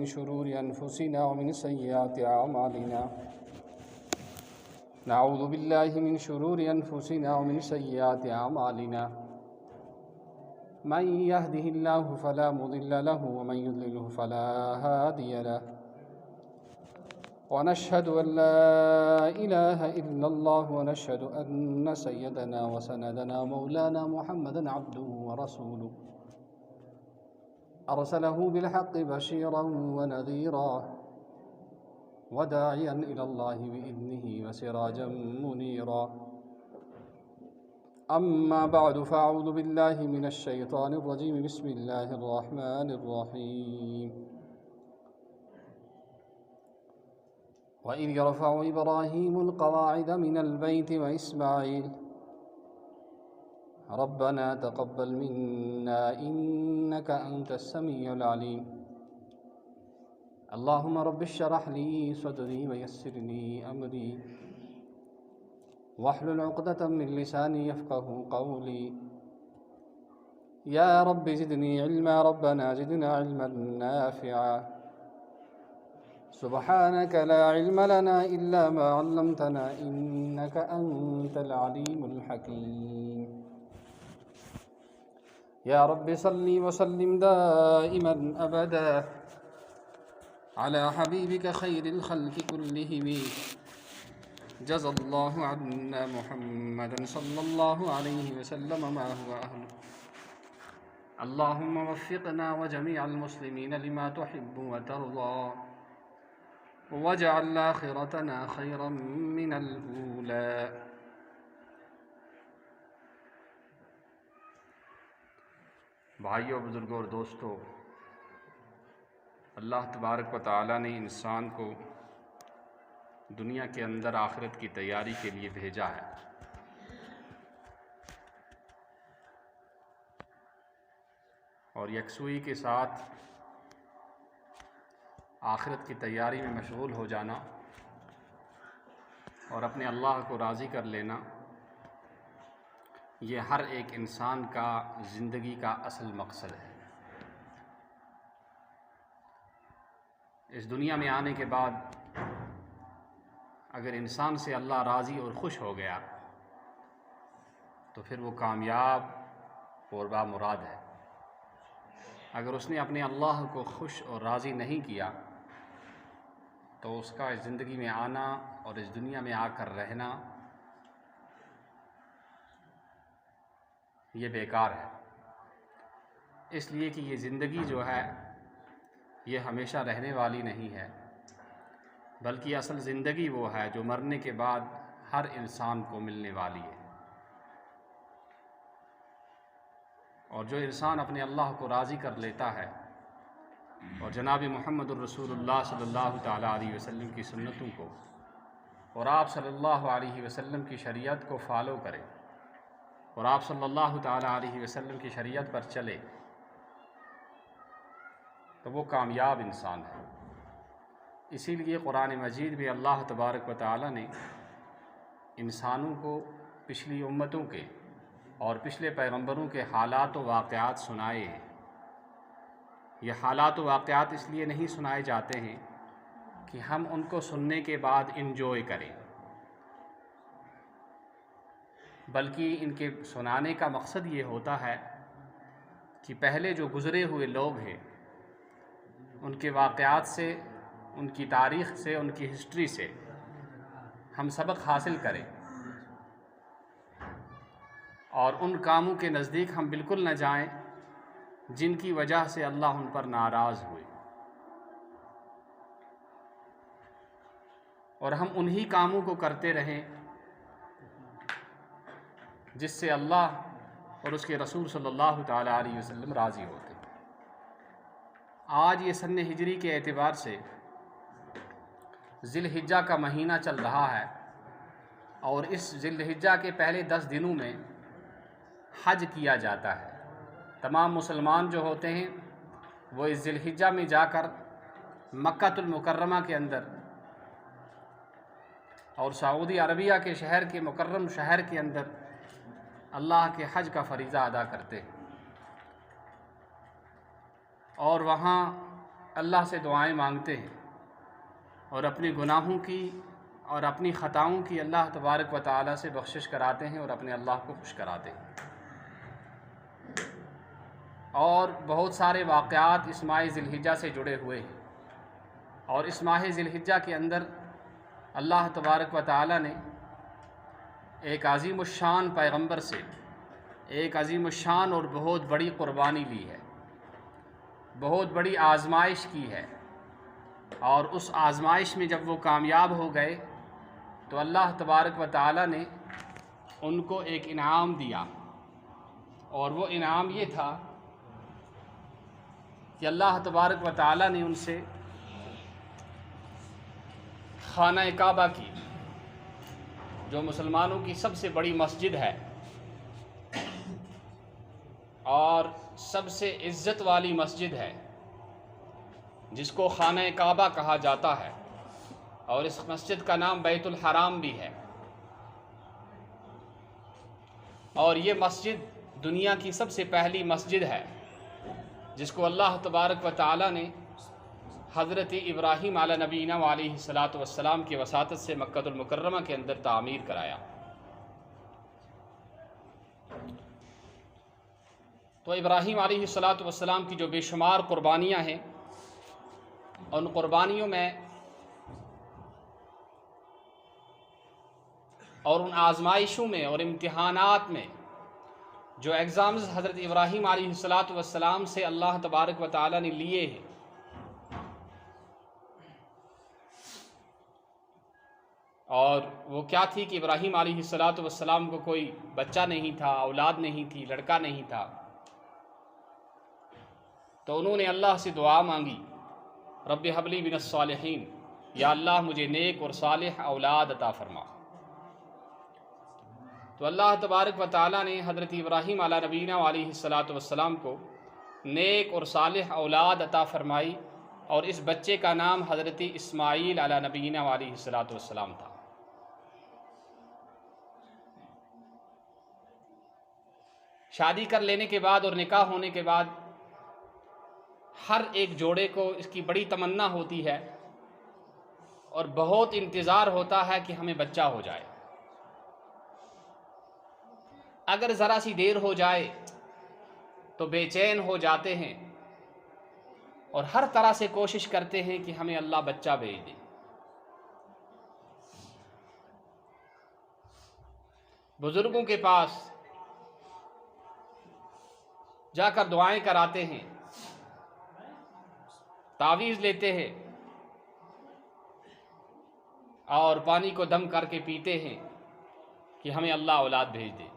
من شرور أنفسنا ومن سيئات أعمالنا. نعوذ بالله من شرور أنفسنا ومن سيئات أعمالنا. من يهده الله فلا مضل له ومن يضلله فلا هادي له. ونشهد أن لا إله إلا الله ونشهد أن سيدنا وسندنا مولانا محمدا عبده ورسوله أرسله بالحق بشيرا ونذيرا وداعيا إلى الله بإذنه وسراجا منيرا. أما بعد فأعوذ بالله من الشيطان الرجيم. بسم الله الرحمن الرحيم. وإذ يرفع إبراهيم القواعد من البيت وإسماعيل ربنا تقبل منا إنك أنت السميع العليم. اللهم رب اشرح لي صدري ويسر لي أمري واحلل عقدة من لساني يفقه قولي. يا رب زدني علما. ربنا زدنا علما نافعا. سبحانك لا علم لنا إلا ما علمتنا إنك أنت العليم الحكيم. يا رب صل وسلم دائما أبدا على حبيبك خير الخلق كلهم. جزى الله عنا محمدا صلى الله عليه وسلم ما هو أهله. اللهم وفقنا وجميع المسلمين لما تحب وترضى واجعل آخرتنا خيرا من الأولى. بھائیوں، بزرگوں اور دوستوں، اللہ تبارک و تعالیٰ نے انسان کو دنیا کے اندر آخرت کی تیاری کے لیے بھیجا ہے. اور یکسوئی کے ساتھ آخرت کی تیاری میں مشغول ہو جانا اور اپنے اللہ کو راضی کر لینا، یہ ہر ایک انسان کا زندگی کا اصل مقصد ہے. اس دنیا میں آنے کے بعد اگر انسان سے اللہ راضی اور خوش ہو گیا تو پھر وہ کامیاب اور بامراد ہے. اگر اس نے اپنے اللہ کو خوش اور راضی نہیں کیا تو اس کا اس زندگی میں آنا اور اس دنیا میں آ کر رہنا یہ بیکار ہے. اس لیے کہ یہ زندگی جو ہے یہ ہمیشہ رہنے والی نہیں ہے، بلکہ اصل زندگی وہ ہے جو مرنے کے بعد ہر انسان کو ملنے والی ہے. اور جو انسان اپنے اللہ کو راضی کر لیتا ہے اور جناب محمد الرسول اللہ صلی اللہ تعالیٰ علیہ وسلم کی سنتوں کو اور آپ صلی اللہ علیہ وسلم کی شریعت کو فالو کرے اور آپ صلی اللہ تعالیٰ علیہ وسلم کی شریعت پر چلے تو وہ کامیاب انسان ہے. اسی لیے قرآن مجید میں اللہ تبارک و تعالیٰ نے انسانوں کو پچھلی امتوں کے اور پچھلے پیغمبروں کے حالات و واقعات سنائے ہیں. یہ حالات و واقعات اس لیے نہیں سنائے جاتے ہیں کہ ہم ان کو سننے کے بعد انجوائے کریں، بلکہ ان کے سنانے کا مقصد یہ ہوتا ہے کہ پہلے جو گزرے ہوئے لوگ ہیں ان کے واقعات سے، ان کی تاریخ سے، ان کی ہسٹری سے ہم سبق حاصل کریں اور ان کاموں کے نزدیک ہم بالکل نہ جائیں جن کی وجہ سے اللہ ان پر ناراض ہوئے، اور ہم انہی کاموں کو کرتے رہیں جس سے اللہ اور اس کے رسول صلی اللہ تعالیٰ علیہ وسلم راضی ہوتے. آج یہ سن ہجری کے اعتبار سے ذی الحجہ کا مہینہ چل رہا ہے، اور اس ذی الحجہ کے پہلے 10 دنوں میں حج کیا جاتا ہے. تمام مسلمان جو ہوتے ہیں وہ اس ذی الحجہ میں جا کر مکہ المکرمہ کے اندر اور سعودی عربیہ کے شہر کے مکرم شہر کے اندر اللہ کے حج کا فریضہ ادا کرتے ہیں، اور وہاں اللہ سے دعائیں مانگتے ہیں اور اپنے گناہوں کی اور اپنی خطاؤں کی اللہ تبارک و تعالیٰ سے بخشش کراتے ہیں اور اپنے اللہ کو خوش کراتے ہیں۔ اور بہت سارے واقعات اس ماہ ذی الحجہ سے جڑے ہوئے ہیں، اور اس ماہ ذی الحجہ کے اندر اللہ تبارک و تعالیٰ نے ایک عظیم الشان پیغمبر سے ایک عظیم الشان اور بہت بڑی قربانی لی ہے، بہت بڑی آزمائش کی ہے، اور اس آزمائش میں جب وہ کامیاب ہو گئے تو اللہ تبارک و تعالیٰ نے ان کو ایک انعام دیا، اور وہ انعام یہ تھا کہ اللہ تبارک و تعالیٰ نے ان سے خانہ کعبہ کی، جو مسلمانوں کی سب سے بڑی مسجد ہے اور سب سے عزت والی مسجد ہے، جس کو خانہ کعبہ کہا جاتا ہے، اور اس مسجد کا نام بیت الحرام بھی ہے، اور یہ مسجد دنیا کی سب سے پہلی مسجد ہے جس کو اللہ تبارک و تعالیٰ نے حضرت ابراہیم علیہ نبینا علیہ الصلاۃ والسلام کی وساطت سے مکہ المکرمہ کے اندر تعمیر کرایا۔ تو ابراہیم علیہ الصلاۃ والسلام کی جو بے شمار قربانیاں ہیں، ان قربانیوں میں اور ان آزمائشوں میں اور امتحانات میں جو ایگزامز حضرت ابراہیم علیہ الصلاۃ والسلام سے اللہ تبارک و تعالیٰ نے لیے ہیں، اور وہ کیا تھی کہ ابراہیم علیہ الصلاۃ والسلام کو کوئی بچہ نہیں تھا، اولاد نہیں تھی، لڑکا نہیں تھا، تو انہوں نے اللہ سے دعا مانگی، رب ہب لی من الصالحین، یا اللہ مجھے نیک اور صالح اولاد عطا فرما۔ تو اللہ تبارک و تعالیٰ نے حضرت ابراہیم علیہ نبینا علیہ الصلاۃ والسلام کو نیک اور صالح اولاد عطا فرمائی، اور اس بچے کا نام حضرت اسماعیل علیہ نبینا علیہ الصلاۃ والسلام تھا۔ شادی کر لینے کے بعد اور نکاح ہونے کے بعد ہر ایک جوڑے کو اس کی بڑی تمنا ہوتی ہے اور بہت انتظار ہوتا ہے کہ ہمیں بچہ ہو جائے۔ اگر ذرا سی دیر ہو جائے تو بے چین ہو جاتے ہیں اور ہر طرح سے کوشش کرتے ہیں کہ ہمیں اللہ بچہ بھیج دے۔ بزرگوں کے پاس جا کر دعائیں کراتے ہیں، تعویذ لیتے ہیں اور پانی کو دم کر کے پیتے ہیں کہ ہمیں اللہ اولاد بھیج دے،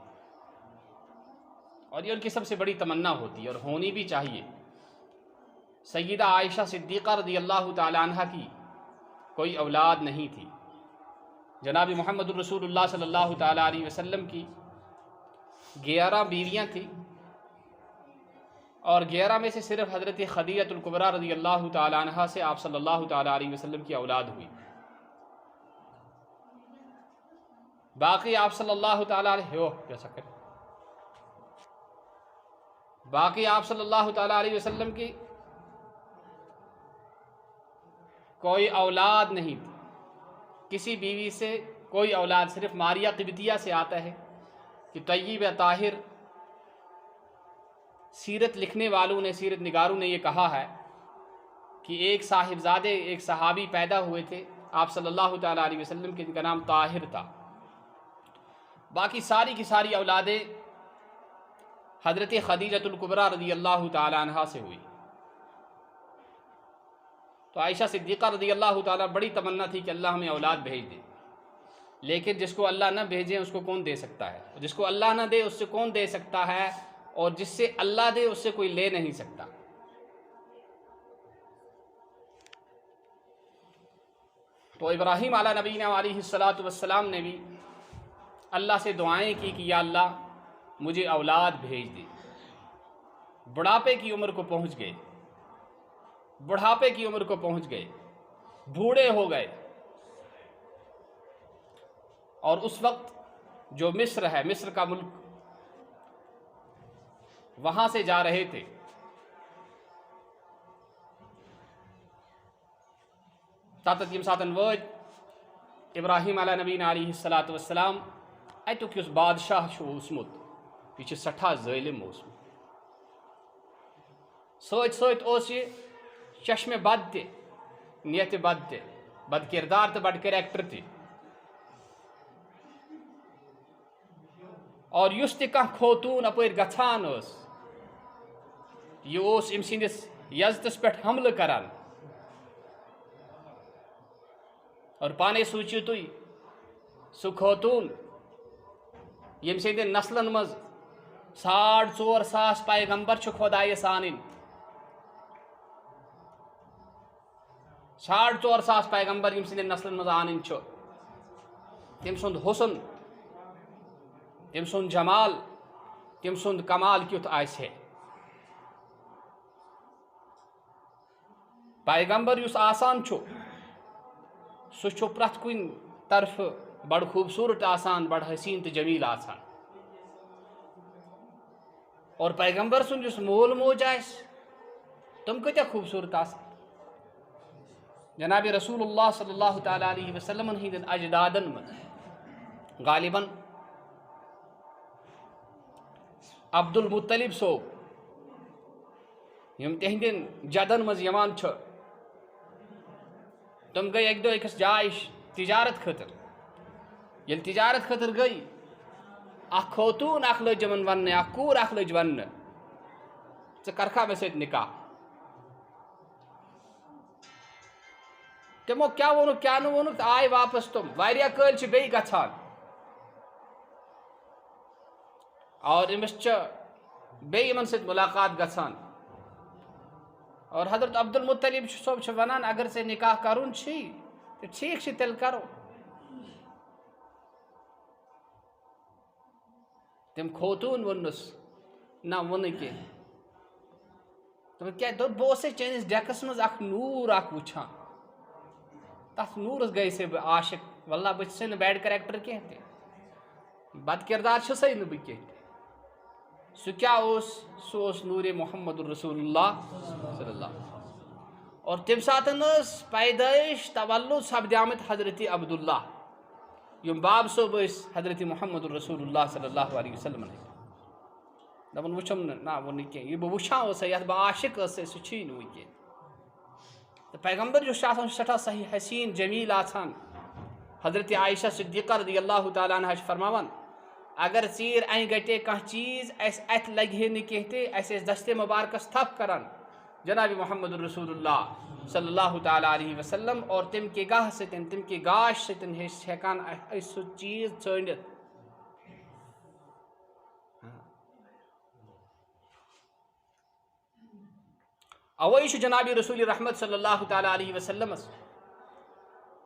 اور یہ ان کی سب سے بڑی تمنا ہوتی ہے اور ہونی بھی چاہیے۔ سیدہ عائشہ صدیقہ رضی اللہ تعالی عنہ کی کوئی اولاد نہیں تھی، جناب محمد الرسول اللہ صلی اللہ تعالی علیہ وسلم کی 11 بیویاں تھیں، اور 11 میں سے صرف حضرت خدیجہ الکبریٰ رضی اللہ تعالی عنہ سے آپ صلی اللہ تعالی علیہ وسلم کی اولاد ہوئی۔ باقی آپ صلی اللہ تعالی علیہ وسلم کی کوئی اولاد نہیں تھی، کسی بیوی سے کوئی اولاد، صرف ماریہ قبطیہ سے آتا ہے کہ طیب طاہر، سیرت لکھنے والوں نے، سیرت نگاروں نے یہ کہا ہے کہ ایک صاحبزادے، ایک صحابی پیدا ہوئے تھے آپ صلی اللہ تعالی علیہ وسلم کے، جن کا نام طاہر تھا۔ باقی ساری کی ساری اولادیں حضرت خدیجہ الکبریٰ رضی اللہ تعالی عنہ سے ہوئی۔ تو عائشہ صدیقہ رضی اللہ تعالیٰ بڑی تمنا تھی کہ اللہ ہمیں اولاد بھیج دے، لیکن جس کو اللہ نہ بھیجے اس کو کون دے سکتا ہے، جس کو اللہ نہ دے اس سے کون دے سکتا ہے، اور جس سے اللہ دے اس سے کوئی لے نہیں سکتا۔ تو ابراہیم علیہ نبینا علیہ الصلاۃ والسلام نے بھی اللہ سے دعائیں کی کہ یا اللہ مجھے اولاد بھیج دے۔ بڑھاپے کی عمر کو پہنچ گئے، بڑھاپے کی عمر کو پہنچ گئے، بوڑھے ہو گئے، اور اس وقت جو مصر ہے، مصر کا ملک، وہاں سے جا رہے تھے، تتھ یم ساتن وٲتۍ ابراہیم علیہ نبیٖن علیہ الصلاۃ والسلام اتیُک یُس بادشاہ چھُ اوسمُت یہ چھُ سٮ۪ٹھاہ ظٲلِم اوسمُت سۭتۍ سۭتۍ اوس یہِ چشمہِ بد تہِ نیتہِ بد تہِ بد کردار تہٕ بد کریکٹر تہِ اور یُس تہِ کانٛہہ خوتوٗن اپٲرۍ گژھان ٲس یہِ اوس أمۍ سٕنٛدِس یزتس پٮ۪ٹھ حملہٕ کران اور پانے سوٗنٛچِو تُہۍ سُہ خوتوٗن ییٚمہِ سٕنٛدٮ۪ن نسلن منٛز 4,500 پیغمبر چھِ خۄدایس آنٕنۍ 4,500 پیغمبر ییٚمہِ سٕنٛدٮ۪ن نسلن منٛز آنٕنۍ چھُ تٔمۍ سُنٛد حسن تٔمۍ سُنٛد جمال تٔمۍ سُنٛد کمال کیُتھ آسہِ ہے پیغمبر یُس آسان چھُ سُہ چھُ پرٛٮ۪تھ کُنہِ طرفہٕ بڑٕ خوٗبصوٗرت آسان بڑٕ حسیٖن تہٕ جمیٖل آسان اور پیغمبر سُنٛد یُس مول موج آسہِ تِم کۭتیاہ خوٗبصوٗرت آسان جناب رسول اللہ صلی اللہ تعالیٰ علیہ وسلمن ہٕنٛدٮ۪ن اجدادن منٛز غالباً عبد المطلب صٲب یِم تِہنٛدٮ۪ن جدن منٛز یِوان چھِ تِم گٔے اکہِ دۄہ أکِس جایہِ تجارت خٲطرٕ ییٚلہِ تجارت خٲطرٕ گٔے اکھ خوتوٗن اکھ لٔج یِمن وننہِ اکھ کوٗر اکھ لٔج وننہِ ژٕ کرکھا مےٚ سۭتۍ نکاح تِمو کیٛاہ ووٚنُکھ کیٛاہ نہٕ ووٚنُکھ تہٕ آے واپس تِم واریاہ کٲلۍ چھِ بیٚیہِ گژھان اور أمِس چھِ بیٚیہِ یِمن سۭتۍ مُلاقات گژھان اور حضرت عبد المطلب صٲب چھِ ونان اگر ژےٚ نکاح کرُن چھُے تہٕ ٹھیٖک چھُ تیٚلہِ کرو تٔمۍ خوتوٗن ووٚننَس نہ ووٚنُے کینٛہہ دوٚپُن کیٛاہ دوٚپ بہٕ اوسَے چٲنِس ڈٮ۪کس منٛز اکھ نوٗر اکھ وٕچھان تتھ نوٗرس گٔیسے بہٕ عاشق واللہ بہٕ چھُسے نہٕ بیڈ کریکٹر کینٛہہ تہِ بد کردار چھُسے نہٕ بہٕ کینٛہہ تہِ سُہ کیٛاہ اوس سُہ اوس نوٗرِ محمد رسول اللہ صلی اللہ اور تمہِ ساتہٕ ٲس پیدٲیش تولُد سپدیمٕتۍ حضرت عبداللہ یِم باب صٲب ٲسۍ حضرت محمد رسول اللہ صلی اللہ علیہ وسلمن دپان وٕچھُم نہ ووٚنُے کینٛہہ یہِ بہٕ وٕچھان اوسے یتھ بہٕ عاشق ٲسے سُہ چھُے نہٕ وٕنہِ کینٛہہ تہٕ پیغمبر یُس چھُ آسان سُہ چھُ سٮ۪ٹھاہ صحیح حسیٖن جمیٖل آسان حضرت عائشہ صدیقہ رضی اللہ تعالیٰ عنہا چھِ فرماوان اگر ژیٖرۍ انہِ گٹے کانٛہہ چیٖز اَسہِ اَتھِ لگہِ ہے نہٕ کینٛہہ تہِ اَسہِ ٲسۍ دستِ مُبارکس تھپھ کران جناب محمد رسول اللہ صلی اللہ تعالیٰ علیہ وسلم اور تمہِ کہِ گاہ سۭتۍ تمہِ کہِ گاش سۭتۍ ٲسۍ ہٮ۪کان أسۍ سُہ چیٖز ژٲنِتھ اوے چھُ جناب رسول رحمت صلی اللہ تعالیٰ علیہ وسلمس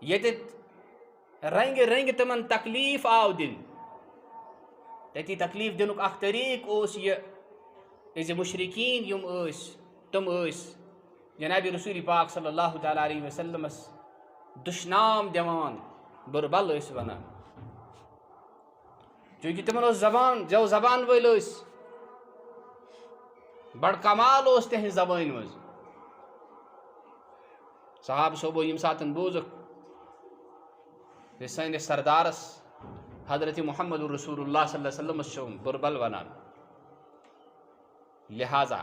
ییٚتہِ رنگہِ رنگہِ تِمن تکلیٖف آو دِنہٕ تٔتی تکلیٖف دِنُک اکھ طریٖقہٕ اوس یہِ زِ مُشرِقیٖن یِم ٲسۍ تِم ٲسۍ جناب رسول پاک صلی اللہ تعالیٰ علیہ وسلمس دُشنام دِوان بُربل ٲسۍ ونان چوٗنٛکہِ تِمن ٲس زبان زٮ۪و زبان وٲلۍ ٲسۍ بڑٕ کمال اوس تِہنٛزِ زبٲنۍ منٛز صحابہٕ صٲبو ییٚمہِ ساتہٕ بوٗزُکھ سٲنِس سردارس حضرت محمد رسول اللہ صلی اللہ علیہ وسلمس چھُ بُربل ونان لہٰذا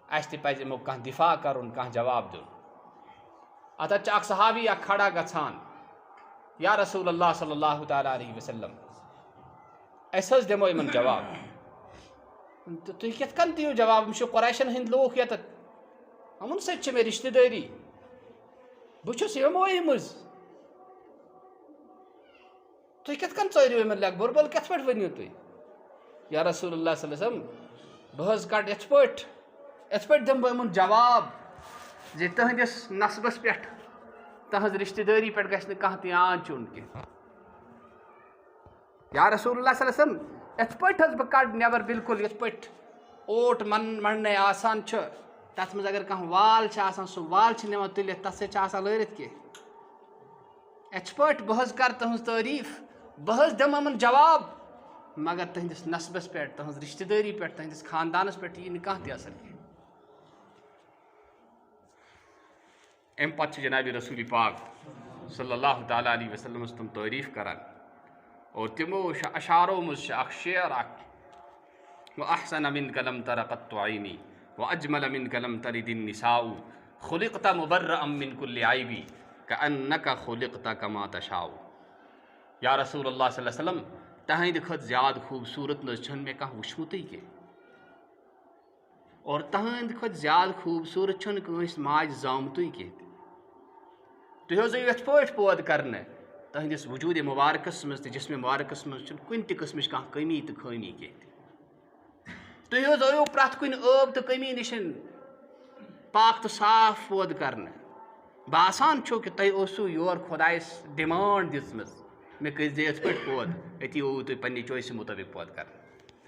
اَسہِ تہِ پزِ یِمو کانٛہہ دِفاع کرُن کانٛہہ جواب دیُن اتتھ چھُ اکھ صحابی اکھ کھڑا گژھان یا رسول اللہ صلی اللہ تعالیٰ علیہ وسلم أسۍ حظ دِمو یِمن جواب تہٕ تُہۍ کِتھ کٔنۍ دِیِو جواب یِم چھِ قۄریشن ہٕنٛدۍ لوٗکھ ییٚتٮ۪تھ یِمن سۭتۍ چھِ مےٚ رشتہٕ دٲری بہٕ چھُس یِموٕے منٛز تُہۍ کِتھ کٔنۍ ژٲرِو یِمن لیٚکھ بُربل کِتھ پٲٹھۍ ؤنِو تُہۍ یا رسول اللہ صلی اللہ علیہ وسلم بہٕ حظ کڑٕ یِتھ پٲٹھۍ دِمہٕ بہٕ یِمن جواب زِ تٕہنٛدِس نسبس پٮ۪ٹھ تٕہنٛز رشتہٕ دٲری پٮ۪ٹھ گژھِ نہٕ کانٛہہ تہِ آنٛچ یُن کینٛہہ یا رسول اللہ صلی اللہ علیہ وسلم یِتھ پٲٹھۍ حظ بہٕ کڑٕ نٮ۪بر بالکل یِتھ پٲٹھۍ اوٹ منٛڈنے آسان چھُ تتھ منٛز اگر کانٛہہ وال چھُ آسان سُہ وال چھِ نِوان تُلِتھ تتھ سۭتۍ چھِ آسان لٲرِتھ کینٛہہ یِتھ پٲٹھۍ بہٕ حظ کرٕ تٕہنٛز تعریٖف بہٕ حظ دِمہٕ یِمن جواب مگر تٕہنٛدِس نسبس پٮ۪ٹھ تٕہنٛز رشتہٕ دٲری پٮ۪ٹھ تٕہنٛدِس خاندانس پٮ۪ٹھ یی نہٕ کانٛہہ تہِ اثر کینٛہہ ام پتہ جناب رسول پاک صلی اللہ تعالیٰ علیہ وسلم تم تعریف کران اور تمو اشارو مز اخ شعر اخ واحسن منک لم تر قط عینی واجمل منک لم تلد النساء خلقت مبرئا من کل عیب کانک خلقت کما تشاء۔ یا رسول اللہ صلی اللہ علیہ وسلم تہند کھت زیادہ خوبصورت نہ چھن میں کانٛہہ وچھمتٕے کینٛہہ، اور تہند کھت زیادہ خوبصورت چھن کٲنٛسہِ ماجہِ زامتٕے کینٛہہ تُہۍ حظ آیِو یِتھ پٲٹھۍ پٲدٕ کرنہٕ تہندِس وجوٗدِ مبارکس منٛز تہٕ جسمِ مبارکس منٛز چھُنہٕ کُنہِ تہِ قٕسمٕچ کانٛہہ کمی تہٕ خٲمی کینٛہہ تُہۍ حظ آیِو پرٛٮ۪تھ کُنہِ ٲب تہٕ کمی نِش پاک تہٕ صاف پٲدٕ کرنہٕ۔ باسان چھُ کہِ تۄہہِ اوسوٕ یور خۄدایس ڈِمانٛڈ دِژمٕژ مےٚ کٔرۍ زِ یِتھ پٲٹھۍ پٲدٕ، أتی آوُو تُہۍ پننہِ چویسہِ مُطٲبق پٲدٕ کرنہٕ۔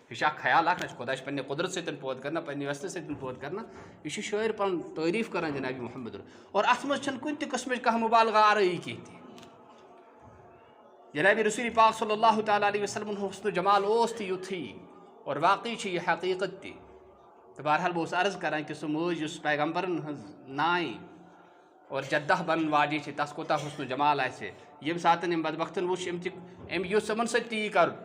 یہ اخ خیال اخ نہ خدا پنہ قدرت سۭتۍ پٲدٕ کرنا پنہ ویسنہٕ سۭتۍ پٲدٕ کرنا، یہ شاعر پن تعریف کران جناب محمد اور ات مز چھنہٕ کُنہِ تہِ قٕسمٕچ کانٛہہ مُبالغہ آرٲیی کینٛہہ تہِ۔ جناب رسول پاک صلی اللہ تعالیٰ علیہ وسلم حسن و جمال اوس تہِ یُتھُے اور واقعی چھِ یہ حقیقت تہِ۔ تہٕ بہرحال بہٕ اوسُس عرض کران کہ سُہ موج یُس پیغمبرن ہٕنٛز نانۍ اور جدہ بنن واجیٚنۍ چھِ تس کوٗتاہ حسن و جمال آسہِ ییٚمہِ ساتہٕ أمۍ بدبختن وُچھ أمۍ یُس یِمن سۭتۍ تی کرُن،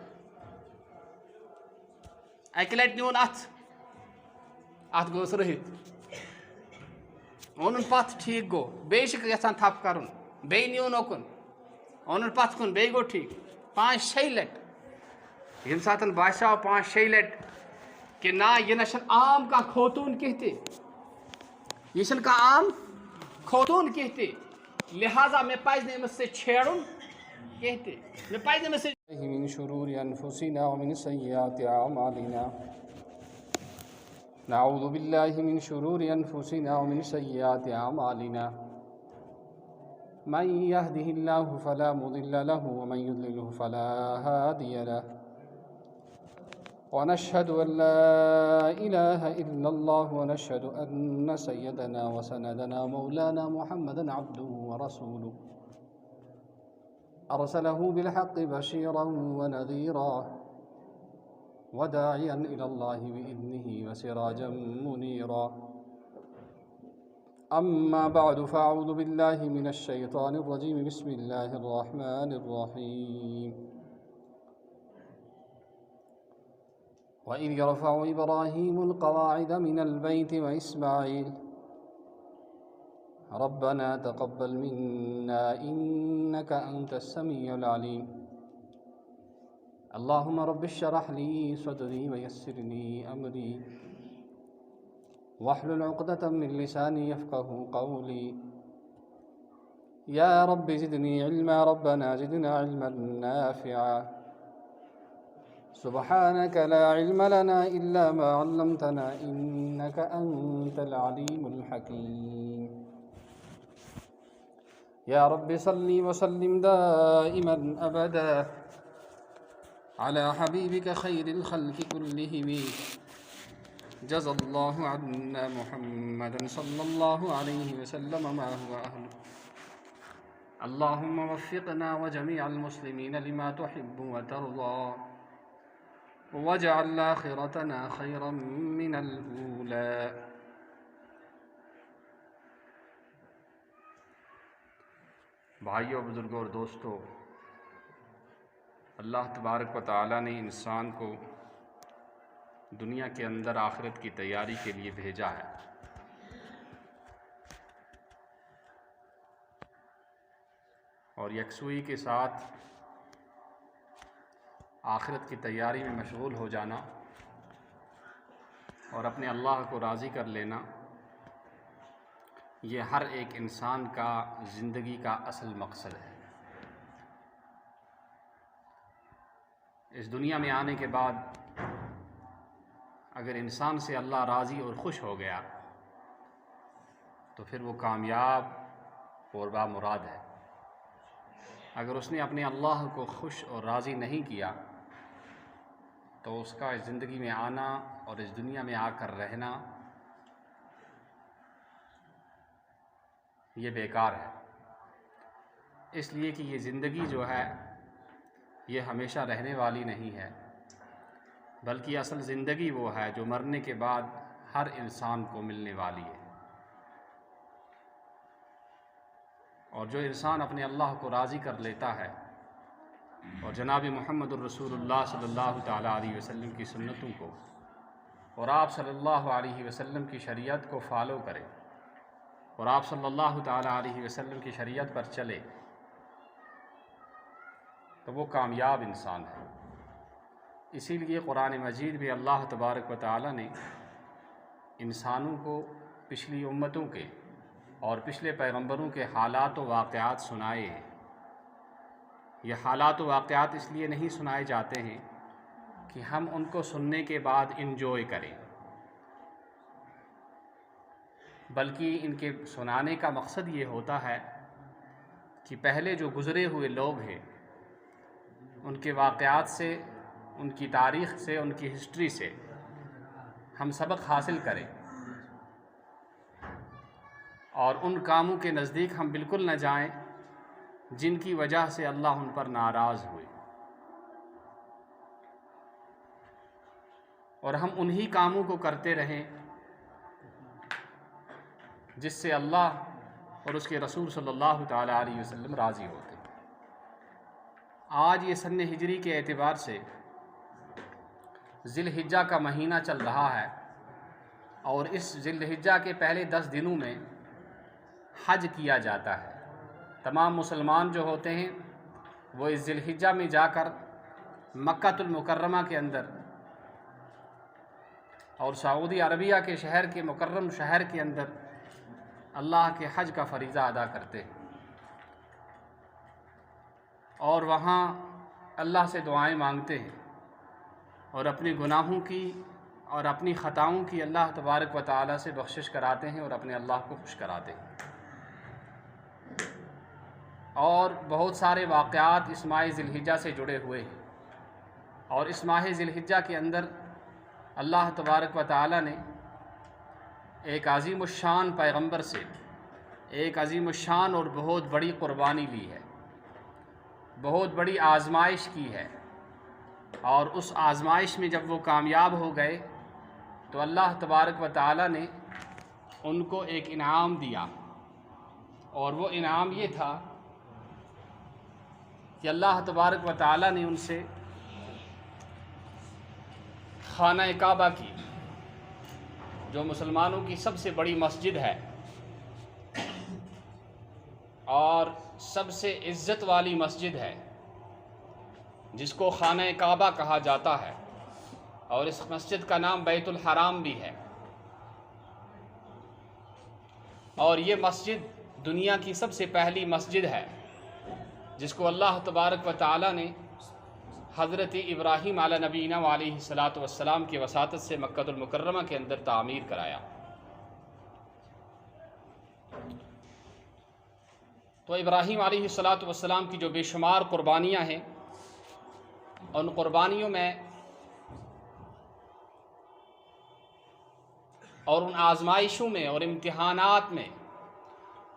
اکہِ لٹہِ نیوٗن اتھ گوٚوُس رٔہِتھ اوٚنُن پتھ ٹھیٖک گوٚو، بیٚیہِ چھِ یژھان تھپھ کرُن، بیٚیہِ نیوٗن اوکُن اوٚنُن پتھ کُن بیٚیہِ گوٚو ٹھیٖک، 5-6 لٹہِ۔ ییٚمہِ ساتہٕ باسیٛو 5-6 لٹہِ کہ نہ یہِ نہ چھنہٕ عام کانٛہہ خوطوٗن کینٛہہ تہِ، یہِ چھنہٕ کانٛہہ عام خوطوٗن کینٛہہ تہِ، لہٰذا مےٚ پزِ نہٕ أمِس سۭتۍ چھیڑُن کینٛہہ تہِ، مےٚ پزِ نہٕ أمِس سۭتۍ من شرور أنفسنا ومن سيئات أعمالنا نعوذ بالله من شرور أنفسنا ومن سيئات أعمالنا من يهده الله فلا مضل له ومن يضلله فلا هادي له ونشهد أن لا إله إلا الله ونشهد أن سيدنا وسندنا مولانا محمدا عبده ورسوله أرسله بالحق بشيرا ونذيرا وداعيا إلى الله بإذنه وسراجا منيرا أما بعد فأعوذ بالله من الشيطان الرجيم بسم الله الرحمن الرحيم وإذ يرفع إبراهيم القواعد من البيت وإسماعيل ربنا تقبل منا إنك أنت السميع العليم اللهم رب اشرح لي صدري ويسر لي أمري واحلل عقدة من لساني يفقه قولي يا رب زدني علما ربنا زدنا علما نافعا سبحانك لا علم لنا إلا ما علمتنا إنك أنت العليم الحكيم يا رب صل وسلم دائما أبدا على حبيبك خير الخلق كلهم جزى الله عنا محمدا صلى الله عليه وسلم ما هو أهله اللهم وفقنا وجميع المسلمين لما تحب وترضى واجعل آخرتنا خيرا من الأولى۔ بھائیوں، بزرگوں اور دوستوں، اللہ تبارک و تعالیٰ نے انسان کو دنیا کے اندر آخرت کی تیاری کے لیے بھیجا ہے، اور یکسوئی کے ساتھ آخرت کی تیاری میں مشغول ہو جانا اور اپنے اللہ کو راضی کر لینا، یہ ہر ایک انسان کا زندگی کا اصل مقصد ہے۔ اس دنیا میں آنے کے بعد اگر انسان سے اللہ راضی اور خوش ہو گیا تو پھر وہ کامیاب اور بامراد ہے۔ اگر اس نے اپنے اللہ کو خوش اور راضی نہیں کیا تو اس کا اس زندگی میں آنا اور اس دنیا میں آ کر رہنا یہ بیکار ہے، اس لیے کہ یہ زندگی جو ہے یہ ہمیشہ رہنے والی نہیں ہے، بلکہ اصل زندگی وہ ہے جو مرنے کے بعد ہر انسان کو ملنے والی ہے۔ اور جو انسان اپنے اللہ کو راضی کر لیتا ہے اور جناب محمد الرسول اللہ صلی اللہ تعالیٰ علیہ وسلم کی سنتوں کو اور آپ صلی اللہ علیہ وسلم کی شریعت کو فالو کرے اور آپ صلی اللہ تعالیٰ علیہ وسلم کی شریعت پر چلے تو وہ کامیاب انسان ہے۔ اسی لیے قرآن مجید میں اللہ تبارک و تعالیٰ نے انسانوں کو پچھلی امتوں کے اور پچھلے پیغمبروں کے حالات و واقعات سنائے ہیں۔ یہ حالات و واقعات اس لیے نہیں سنائے جاتے ہیں کہ ہم ان کو سننے کے بعد انجوائے کریں، بلکہ ان کے سنانے کا مقصد یہ ہوتا ہے کہ پہلے جو گزرے ہوئے لوگ ہیں ان کے واقعات سے، ان کی تاریخ سے، ان کی ہسٹری سے ہم سبق حاصل کریں اور ان کاموں کے نزدیک ہم بالکل نہ جائیں جن کی وجہ سے اللہ ان پر ناراض ہوئے، اور ہم انہی کاموں کو کرتے رہیں جس سے اللہ اور اس کے رسول صلی اللہ تعالیٰ علیہ وسلم راضی ہوتے ہیں۔ آج یہ سن ہجری کے اعتبار سے ذی الحجہ کا مہینہ چل رہا ہے، اور اس ذی الحجہ کے پہلے 10 دنوں میں حج کیا جاتا ہے۔ تمام مسلمان جو ہوتے ہیں وہ اس ذی الحجہ میں جا کر مکہ المکرمہ کے اندر اور سعودی عربیہ کے شہر کے مکرم شہر کے اندر اللہ کے حج کا فریضہ ادا کرتے ہیں، اور وہاں اللہ سے دعائیں مانگتے ہیں اور اپنے گناہوں کی اور اپنی خطاؤں کی اللہ تبارک و تعالیٰ سے بخشش کراتے ہیں اور اپنے اللہ کو خوش کراتے ہیں۔ اور بہت سارے واقعات اس ماہ ذی الحجہ سے جڑے ہوئے ہیں، اور اس ماہ ذی الحجہ کے اندر اللہ تبارک و تعالیٰ نے ایک عظیم الشان پیغمبر سے ایک عظیم الشان اور بہت بڑی قربانی لی ہے، بہت بڑی آزمائش کی ہے، اور اس آزمائش میں جب وہ کامیاب ہو گئے تو اللہ تبارک و تعالیٰ نے ان کو ایک انعام دیا، اور وہ انعام یہ تھا کہ اللہ تبارک و تعالیٰ نے ان سے خانہ کعبہ کی، جو مسلمانوں کی سب سے بڑی مسجد ہے اور سب سے عزت والی مسجد ہے، جس کو خانہ کعبہ کہا جاتا ہے، اور اس مسجد کا نام بیت الحرام بھی ہے، اور یہ مسجد دنیا کی سب سے پہلی مسجد ہے جس کو اللہ تبارک و تعالیٰ نے حضرت ابراہیم علیہ نبینا علیہ الصلاۃ والسلام کی وساطت سے مکہ المکرمہ کے اندر تعمیر کرایا۔ تو ابراہیم علیہ الصلاۃ والسلام کی جو بے شمار قربانیاں ہیں، ان قربانیوں میں اور ان آزمائشوں میں اور امتحانات میں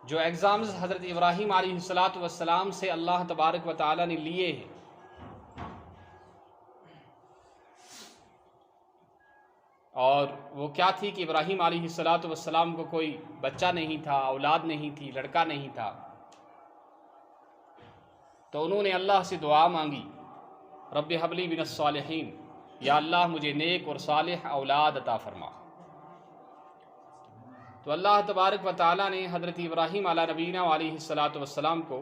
جو ایگزامز حضرت ابراہیم علیہ الصلاۃ والسلام سے اللہ تبارک و تعالیٰ نے لیے ہیں، اور وہ کیا تھی کہ ابراہیم علیہ الصلاۃ والسلام کو کوئی بچہ نہیں تھا، اولاد نہیں تھی، لڑکا نہیں تھا، تو انہوں نے اللہ سے دعا مانگی، رب ہب لی من الصالحین، یا اللہ مجھے نیک اور صالح اولاد عطا فرما۔ تو اللہ تبارک و تعالیٰ نے حضرت ابراہیم علیہ نبینا علیہ الصلاۃ والسلام کو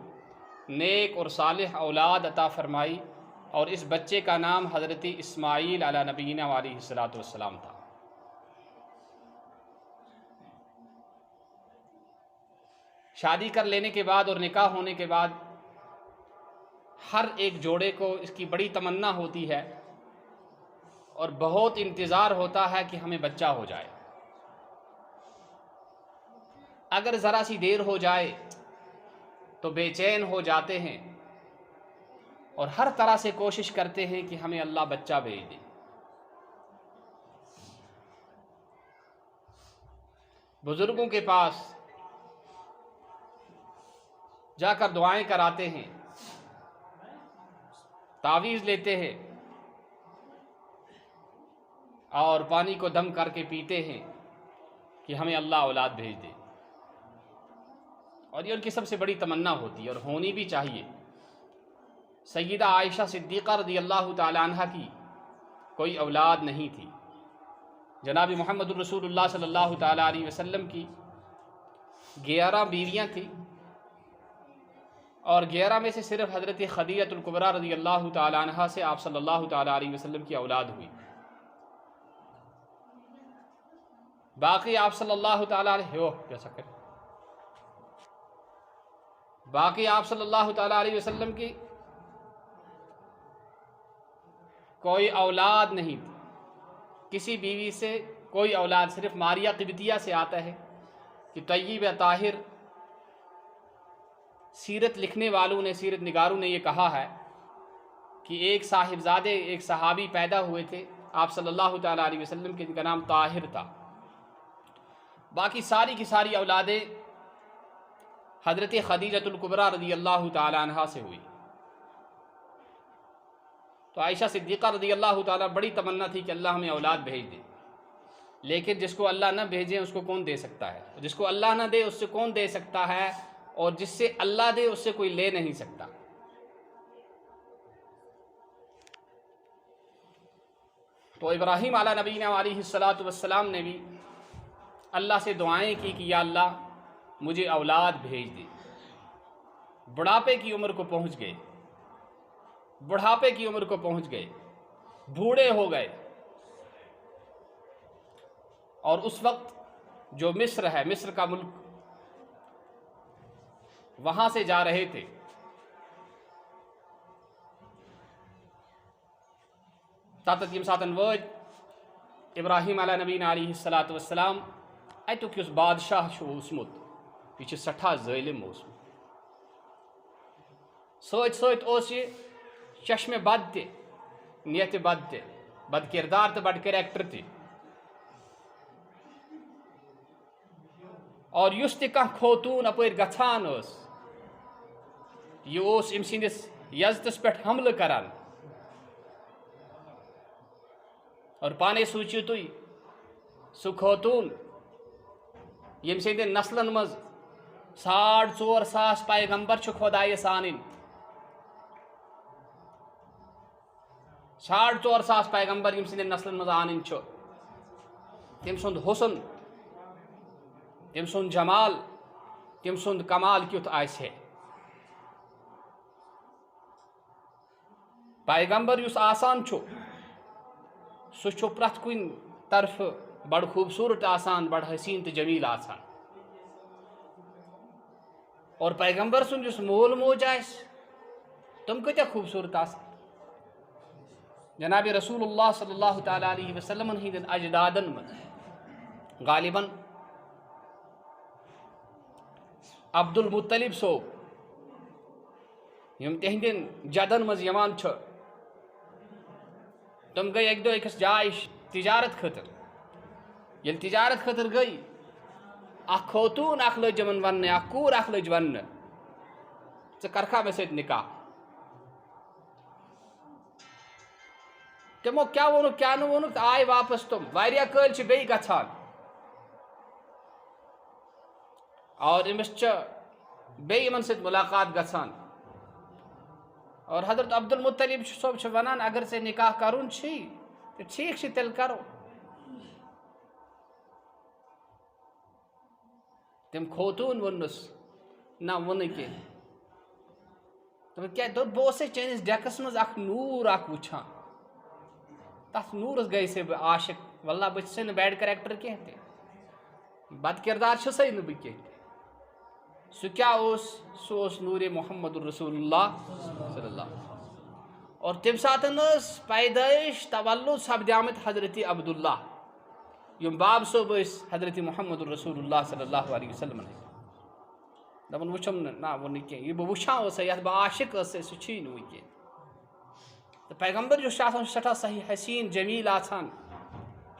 نیک اور صالح اولاد عطا فرمائی، اور اس بچے کا نام حضرت اسماعیل علیہ نبینا علیہ الصلاۃ والسلام تھا۔ شادی کر لینے کے بعد اور نکاح ہونے کے بعد ہر ایک جوڑے کو اس کی بڑی تمنا ہوتی ہے اور بہت انتظار ہوتا ہے کہ ہمیں بچہ ہو جائے۔ اگر ذرا سی دیر ہو جائے تو بے چین ہو جاتے ہیں اور ہر طرح سے کوشش کرتے ہیں کہ ہمیں اللہ بچہ بھیج دے۔ بزرگوں کے پاس جا کر دعائیں کراتے ہیں، تعویذ لیتے ہیں اور پانی کو دم کر کے پیتے ہیں کہ ہمیں اللہ اولاد بھیج دے۔ اور یہ ان کی سب سے بڑی تمنا ہوتی ہے اور ہونی بھی چاہیے۔ سیدہ عائشہ صدیقہ رضی اللہ تعالیٰ عنہ کی کوئی اولاد نہیں تھی، جناب محمد الرسول اللہ صلی اللہ تعالیٰ علیہ وسلم کی 11 بیویاں تھیں، اور 11 میں سے صرف حضرت خدیجہ الکبریٰ رضی اللہ تعالیٰ عنہ سے آپ صلی اللہ تعالیٰ علیہ وسلم کی اولاد ہوئی۔ باقی آپ صلی اللہ تعالیٰ علیہ وسلم کی کوئی اولاد نہیں تھی، کسی بیوی سے کوئی اولاد، صرف ماریہ قبطیہ سے آتا ہے کہ طیب طاہر سیرت لکھنے والوں نے، سیرت نگاروں نے یہ کہا ہے کہ ایک صاحبزادے، ایک صحابی پیدا ہوئے تھے آپ صلی اللہ تعالیٰ علیہ وسلم کے، جن کا نام طاہر تھا۔ باقی ساری کی ساری اولادیں حضرت خدیجہ الکبریٰ رضی اللہ تعالیٰ عنہ سے ہوئی۔ تو عائشہ صدیقہ رضی اللہ تعالیٰ بڑی تمنا تھی کہ اللہ ہمیں اولاد بھیج دے، لیکن جس کو اللہ نہ بھیجے اس کو کون دے سکتا ہے، جس کو اللہ نہ دے اس سے کون دے سکتا ہے، اور جس سے اللہ دے اس سے کوئی لے نہیں سکتا۔ تو ابراہیم علیہ نبینا علیہ الصلاۃ والسلام نے بھی اللہ سے دعائیں کی کہ یا اللہ مجھے اولاد بھیج دے۔ بڑھاپے کی عمر کو پہنچ گئے، بڑھاپے کی عمر کو پہنچ گئے، بوڑھے ہو گئے، اور اس وقت جو مصر ہے، مصر کا ملک، وہاں سے جا رہے تھے۔ تاتت یم ساتن وٲتۍ ابراہیم علیہ نبینا علیہ الصلاۃ والسلام اتیُک یُس بادشاہ چھُ اوسمُت یہِ چھُ سٮ۪ٹھاہ ظٲلِم اوسمُت، سۭتۍ سۭتۍ اوس یہِ چشمہِ بد تہِ، نیتہِ بد تہِ، بد کردار تہٕ بد کریکٹر تہِ، اور یُس تہِ کانٛہہ خوتوٗن اپٲرۍ گژھان ٲس یہِ اوس أمۍ سٕنٛدِس یزتس پٮ۪ٹھ حملہٕ کران۔ اور پانے سوٗنٛچِو تُہۍ سُہ خوتوٗن ییٚمہِ سٕنٛدٮ۪ن نسلن منٛز 4,500 پیغمبر چھِ خۄدایس آنٕنۍ، 4,500 پیغمبر ییٚمہِ سٕنٛدٮ۪ن نسلن منٛز آنٕنۍ چھُ، تٔمۍ سُنٛد حسن، تٔمۍ سُنٛد جمال، تٔمۍ سُنٛد کمال کیُتھ آسہِ ہے۔ پیغمبر یُس آسان چھُ سُہ چھُ پرٛٮ۪تھ کُنہِ طرفہٕ بڑٕ خوٗبصوٗرت آسان، بڑٕ حسیٖن تہٕ جمیٖل آسان، اور پیغمبر سُنٛد یُس مول موج آسہِ تِم کۭتیاہ خوٗبصوٗرت آسان۔ جناب رسول اللہ صلی اللہ تعالیٰ علیہ وسلمن ہٕنٛدٮ۪ن اجدادن منٛز غالباً عبد المطلب صوب یِم تِہنٛدٮ۪ن جدن منٛز یِوان چھِ، تِم گٔے اکہِ دۄہ أکِس جایہِ تجارت خٲطرٕ۔ ییٚلہِ تجارت خٲطرٕ گٔے، اکھ خوتوٗن اکھ لٔج یِمن وننہِ، اکھ کوٗر اکھ لٔج وننہِ، ژٕ کرکھا مےٚ سۭتۍ نکاح؟ تِمو کیٛاہ ووٚنُکھ کیٛاہ نہٕ ووٚنُکھ تہٕ آے واپس تِم۔ واریاہ کٲلۍ چھِ بیٚیہِ گژھان، اور أمِس چھِ بیٚیہِ یِمن سۭتۍ مُلاقات گژھان، اور حضرت عبد المطلب صٲب چھِ ونان اگر ژےٚ نکاح کرُن چھُے تہٕ ٹھیٖک چھُ تیٚلہِ کرو۔ تٔمۍ خوتوٗن ووٚننَس نہ ووٚنہٕ کینٛہہ، دوٚپُن کیٛاہ؟ دوٚپ بہٕ اوسَے چٲنِس ڈٮ۪کس منٛز اکھ نوٗر اکھ وٕچھان، تتھ نوٗرس گٔیسے بہٕ عاشق، واللہ بہٕ چھسے نہٕ بیڈ کریکٹر کینٛہہ تہِ، بد کردار چھُسے نہٕ بہٕ کینٛہہ تہِ۔ سُہ کیٛاہ اوس؟ سُہ اوس نوٗرِ محمد الرسول اللہ صلی اللہ علیہ وسلم، اور تمہِ ساتہٕ ٲس پیدٲیش تولُد سپدیمٕتۍ حضرت عبداللہ، یِم باب صٲب ٲسۍ حضرت محمد الرسول اللہ صلی اللہ علیہ وسلمن ہٕنٛدۍ۔ دپان وٕچھُم نہ ووٚن کینٛہہ، یہِ بہٕ وٕچھان اوسے، یتھ بہٕ عاشق ٲسے، سُہ چھُے نہٕ وٕنہِ کینٛہہ۔ تہٕ پیغمبر یُس چھُ آسان سُہ چھُ سٮ۪ٹھاہ صحیح حسیٖن جمیٖل آسان۔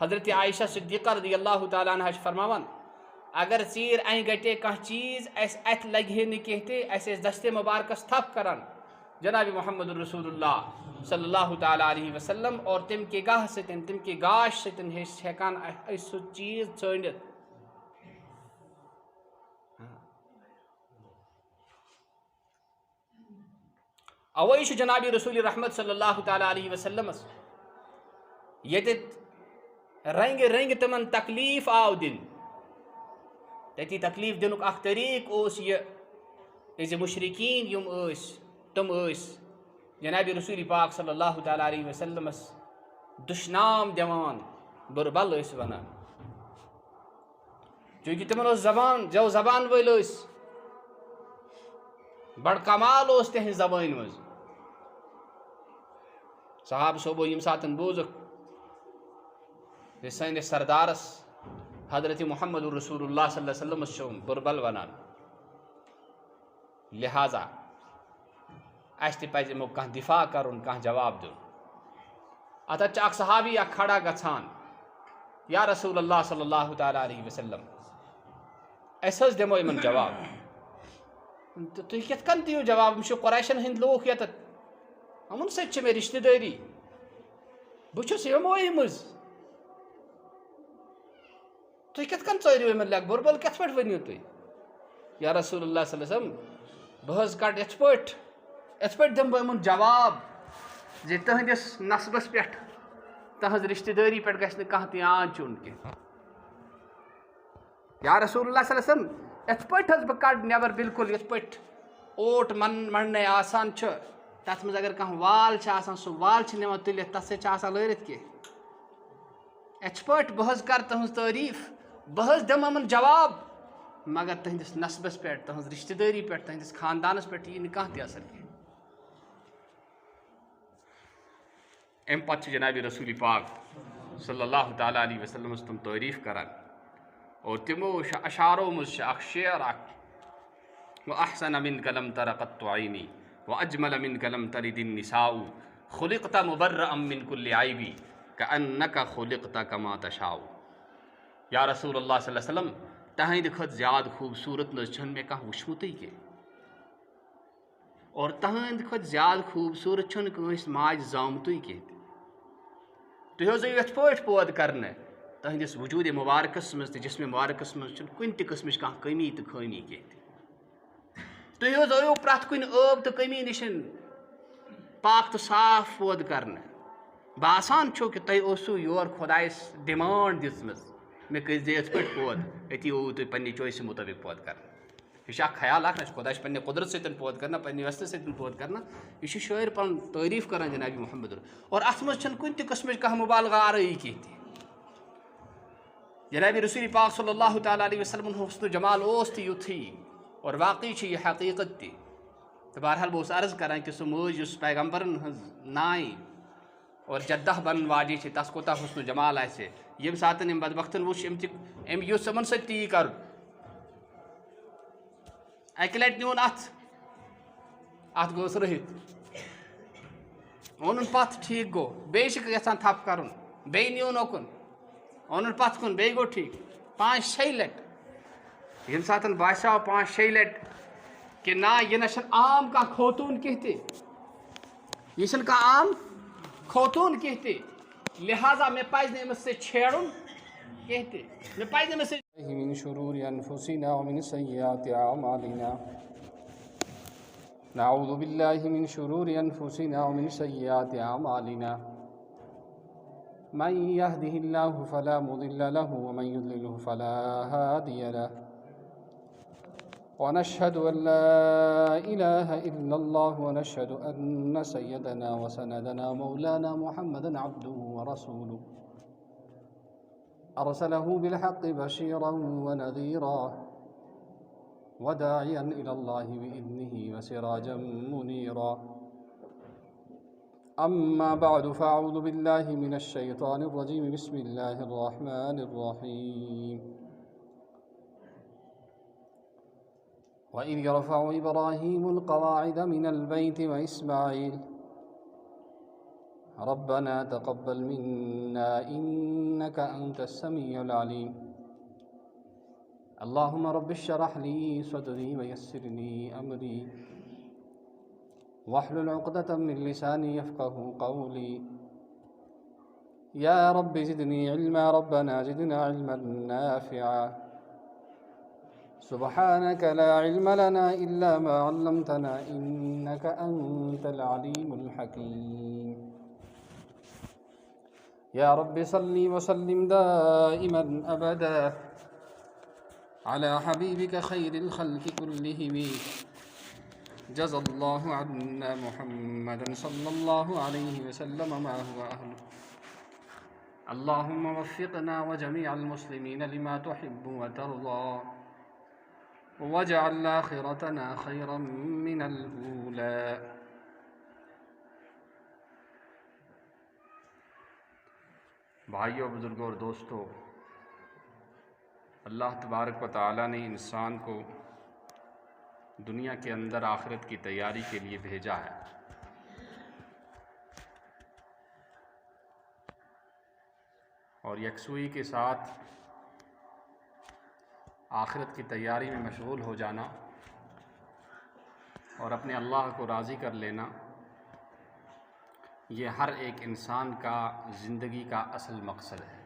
حضرت عائشہ صدیقہ رضی اللہ تعالیٰ عنہ چھِ فرماوان اگر ژیٖرۍ انہِ گٹے کانٛہہ چیٖز اَسہِ اَتھِ لگہِ ہے نہٕ کینٛہہ تہِ، اَسہِ ٲسۍ دستِ مبارکس تھپھ کران جناب محمد الرسول اللہ صلی اللہ تعالیٰ علیہ وسلم، اور تمہِ کہِ گاہ سۭتۍ، تمہِ کہِ گاش سۭتۍ ٲسۍ ہٮ۪کان أسۍ سُہ چیٖز ژٲنِتھ۔ اوے جناب رسول رحمت صلی اللہ تعالیٰ علیہ وسلم یتت رنگ رنگ تمن تکلیف آو دن تتی تکلیف دنک اخ طریق اوس یہ مشرقین یم تم جناب رسول پاک صلی اللہ تعالیٰ علیہ وسلم دشنام دیوان بربل ونان چونکہ تمن زبان جو زبان ول بڑ کمال تہذ زبان مز صحاب صوبو یم سات بوزک سنس سردارس حضرت محمد الرسول اللہ صلی اللہ علیہ وسلم بربل ونان لہذا اس تہ پزِ یمو کانٛہہ دفاع کرن کانٛہہ جواب دن اتھ اکھ صحابی اکھ کھڑا گژھان یا رسول اللہ صلی اللہ تعالیٰ علیہ وسلم اس حظ دمو یمن جواب تُہۍ کِتھ کٔنۍ دِیِو جواب یِم چھِ قریشن ہٕنٛدۍ لوٗکھ ییٚتٮ۪تھ یِمن سۭتۍ چھِ مےٚ رشتہٕ دٲری بہٕ چھُس یِموٕے منٛز تُہۍ کِتھ کٔنۍ ژٲرِو یِمن لیٚکھ بُربل کِتھ پٲٹھۍ ؤنِو تُہۍ یا رسول اللہ صلی اللہ علیہ وسلم بہٕ حظ کڑٕ یِتھ پٲٹھۍ دِمہٕ بہٕ یِمن جواب زِ تٕہنٛدِس نسبس پٮ۪ٹھ تہنٛز رشتہٕ دٲری پٮ۪ٹھ گژھِ نہٕ کانٛہہ تہِ آنچ یُن کینٛہہ یا رسول اللہ صلی اللہ علیہ وسلم یِتھ پٲٹھۍ حظ بہٕ کڑٕ نٮ۪بر بالکل یِتھ پٲٹھۍ اوٹ منٛڈنے آسان چھُ تتھ منٛز اگر کانٛہہ وال چھِ آسان سُہ وال چھِ نِوان تُلِتھ تتھ سۭتۍ چھِ آسان لٲرِتھ کینٛہہ یِتھ پٲٹھۍ بہٕ حظ کرٕ تٕہنٛز تعریٖف بہٕ حظ دِمہٕ یِمن جواب مگر تہنٛدِس نسبس پٮ۪ٹھ تہنٛز رشتہٕ دٲری پٮ۪ٹھ تہنٛدِس خاندانس پٮ۪ٹھ یی نہٕ کانٛہہ تہِ اثر کینٛہہ امہِ پتہٕ چھِ جناب رسول پاک صلی اللہ تعالیٰ علیہ وسلم تم تعریٖف کران اور تمو اشارو مز اخ شعر اخ واحسن منک لم تر قط عینی واجمل منک لم تلد النساء خلقت مبرئا من كل عیب کانک خلقت کما تشاء یا رسول اللہ صلی اللہ علیہ وسلم تہندِ کھۄتہٕ زیادٕ خوٗبصوٗرت نہ چھُنہٕ مےٚ کانٛہہ وٕچھمُتٕے کینٛہہ اور تہندِ کھۄتہٕ زیادٕ خوٗبصوٗرت چھُنہٕ کٲنٛسہِ ماجہِ زامتُے کینٛہہ تُہۍ حظ ٲیِو یِتھ پٲٹھۍ پٲدٕ کرنہٕ تہندِس وجوٗدِ مُبارکس منٛز تہٕ جسمِ مُبارکس منٛز چھُنہٕ کُنہِ تہِ قٕسمٕچ کانٛہہ کٔمی تہٕ خٲمی کینٛہہ تُہۍ حظ ٲیِو پرٛٮ۪تھ کُنہِ ٲب تہٕ کٔمی نِش پاک تہٕ صاف پٲدٕ کرنہٕ باسان چھُ کہِ تۄہہِ اوسوٕ یور خۄدایس ڈِمانٛڈ دِژمٕژ مےٚ کٔرۍ زِ یِتھ پٲٹھۍ پٲدٕ أتی اووُ تُہۍ پننہِ چویسہِ مُطٲبق پٲدٕ کرنہٕ یہ چھُ اکھ خیال اکھ نہ چھُ خۄدا چھُ پننہِ قۄدرت سۭتۍ پٲدٕ کرنا پننہِ وٮ۪ستہٕ سۭتۍ پٲدٕ کرنا یہِ چھُ شٲعر پنُن تعریٖف کران جناب محمد اور اتھ منٛز چھنہٕ کُنہِ تہِ قٕسمٕچ کانٛہہ مُبالغہ آرٲیی کینٛہہ تہِ جناب رسول پاک صلی اللہ تعالیٰ علیہ وسلم حسن و جمال اوس تہِ یُتھُے اور واقعی چھِ یہِ حقیٖقت تہِ تہٕ بہرحال بہٕ اوسُس عرض کران کہِ سُہ موج یُس پیغمبرن ہٕنٛز نانۍ اور جدہ بنن واجیٚنۍ چھِ تس کوٗتاہ حسن و جمال آسہِ ییٚمہِ ساتہٕ أمۍ بدبختن وُچھ أمۍ یُس یِمن سۭتۍ تی کرُن اکہِ لٹہِ نیوٗن اتھ گوٚوُس رٔہِتھ اوٚنُن پتھ ٹھیٖک گوٚو بیٚیہِ چھِ یژھان تھپھ کرُن بیٚیہِ نیوٗن اوکُن اوٚنُن پتھ کُن بیٚیہِ گوٚو ٹھیٖک 5-6 لٹہِ ییٚمہِ ساتہٕ باسیو 5-6 لٹہِ کہ نہ یہ نہ چھنہٕ عام کانٛہہ خوتوٗن کینٛہہ تہِ یہِ چھنہٕ کانٛہہ عام خوتوٗن کینٛہہ تہِ لہٰذا مےٚ پزِ نہٕ أمِس سۭتۍ چھیڑُن کینٛہہ تہِ مےٚ پزِ نہٕ أمِس سۭتۍ من شرور انفسنا ومن سيئات اعمالنا نعوذ بالله من شرور انفسنا ومن سيئات اعمالنا من يهده الله فلا مضل له ومن يضلله فلا هادي له ونشهد ان لا اله الا الله ونشهد ان سيدنا وسندنا مولانا محمدا عبده ورسوله أرسله بالحق بشيرا ونذيرا وداعيا إلى الله بإذنه وسراجا منيرا أما بعد فأعوذ بالله من الشيطان الرجيم بسم الله الرحمن الرحيم وإذ يرفع إبراهيم القواعد من البيت وإسماعيل ربنا تقبل منا إنك أنت السميع العليم اللهم رب اشرح لي صدري ويسر لي أمري واحلل عقدة من لساني يفقه قولي يا رب زدني علما ربنا زدنا علما نافعا سبحانك لا علم لنا إلا ما علمتنا إنك أنت العليم الحكيم. يا رب صل وسلم دائما أبدا على حبيبك خير الخلق كلهم. جزى الله عنا محمدا صلى الله عليه وسلم ما هو أهله. اللهم وفقنا وجميع المسلمين لما تحب وترضى واجعل آخرتنا خيرا من الأولى. بھائیوں، بزرگوں اور دوستوں، اللہ تبارک و تعالیٰ نے انسان کو دنیا کے اندر آخرت کی تیاری کے لیے بھیجا ہے. اور یکسوئی کے ساتھ آخرت کی تیاری میں مشغول ہو جانا اور اپنے اللہ کو راضی کر لینا، یہ ہر ایک انسان کا زندگی کا اصل مقصد ہے.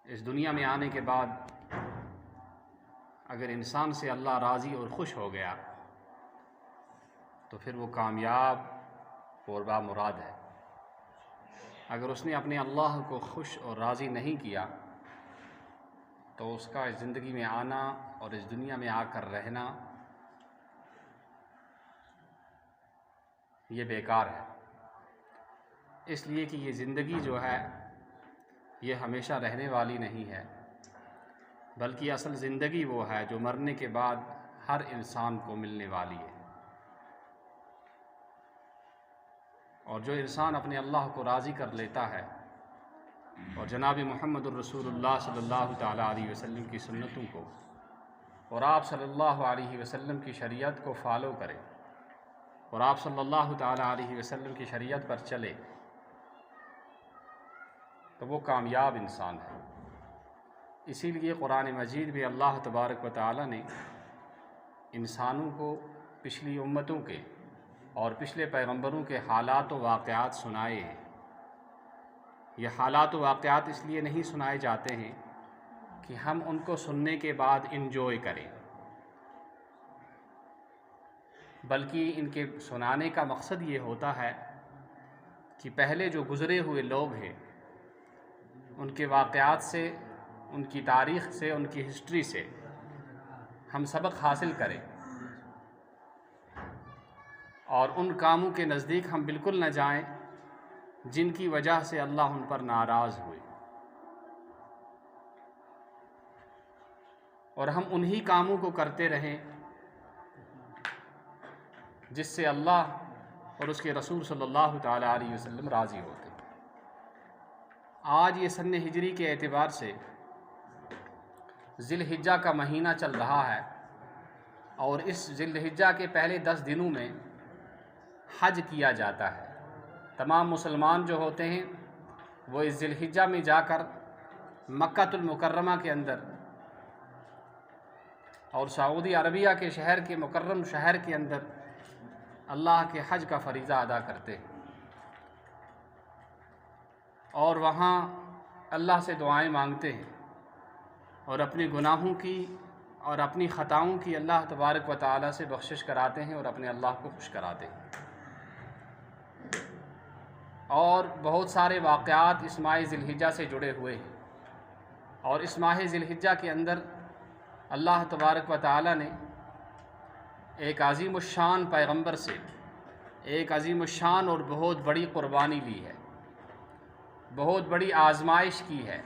اس دنیا میں آنے کے بعد اگر انسان سے اللہ راضی اور خوش ہو گیا تو پھر وہ کامیاب اور بامراد ہے. اگر اس نے اپنے اللہ کو خوش اور راضی نہیں کیا تو اس کا اس زندگی میں آنا اور اس دنیا میں آ کر رہنا یہ بیکار ہے. اس لیے کہ یہ زندگی جو ہے یہ ہمیشہ رہنے والی نہیں ہے، بلکہ اصل زندگی وہ ہے جو مرنے کے بعد ہر انسان کو ملنے والی ہے. اور جو انسان اپنے اللہ کو راضی کر لیتا ہے اور جناب محمد الرسول اللہ صلی اللہ تعالیٰ علیہ وسلم کی سنتوں کو اور آپ صلی اللہ علیہ وسلم کی شریعت کو فالو کرے اور آپ صلی اللہ تعالیٰ علیہ وسلم کی شریعت پر چلے تو وہ کامیاب انسان ہے. اسی لیے قرآن مجید میں اللہ تبارک و تعالیٰ نے انسانوں کو پچھلی امتوں کے اور پچھلے پیغمبروں کے حالات و واقعات سنائے ہیں. یہ حالات و واقعات اس لیے نہیں سنائے جاتے ہیں کہ ہم ان کو سننے کے بعد انجوائے کریں، بلکہ ان کے سنانے کا مقصد یہ ہوتا ہے کہ پہلے جو گزرے ہوئے لوگ ہیں ان کے واقعات سے، ان کی تاریخ سے، ان کی ہسٹری سے ہم سبق حاصل کریں اور ان کاموں کے نزدیک ہم بالکل نہ جائیں جن کی وجہ سے اللہ ان پر ناراض ہوئے، اور ہم انہی کاموں کو کرتے رہیں جس سے اللہ اور اس کے رسول صلی اللہ تعالیٰ علیہ وسلم راضی ہوتے. آج یہ سن ہجری کے اعتبار سے ذی الحجہ کا مہینہ چل رہا ہے، اور اس ذی الحجہ کے پہلے 10 دنوں میں حج کیا جاتا ہے. تمام مسلمان جو ہوتے ہیں وہ اس ذی الحجہ میں جا کر مکہ المکرمہ کے اندر اور سعودی عربیہ کے شہر کے مکرم شہر کے اندر اللہ کے حج کا فریضہ ادا کرتے ہیں، اور وہاں اللہ سے دعائیں مانگتے ہیں اور اپنے گناہوں کی اور اپنی خطاؤں کی اللہ تبارک و تعالیٰ سے بخشش کراتے ہیں اور اپنے اللہ کو خوش کراتے ہیں. اور بہت سارے واقعات اس ماہ ذی الحجہ سے جڑے ہوئے ہیں، اور اس ماہ ذی الحجہ کے اندر اللہ تبارک و تعالیٰ نے ایک عظیم الشان پیغمبر سے ایک عظیم الشان اور بہت بڑی قربانی لی ہے، بہت بڑی آزمائش کی ہے.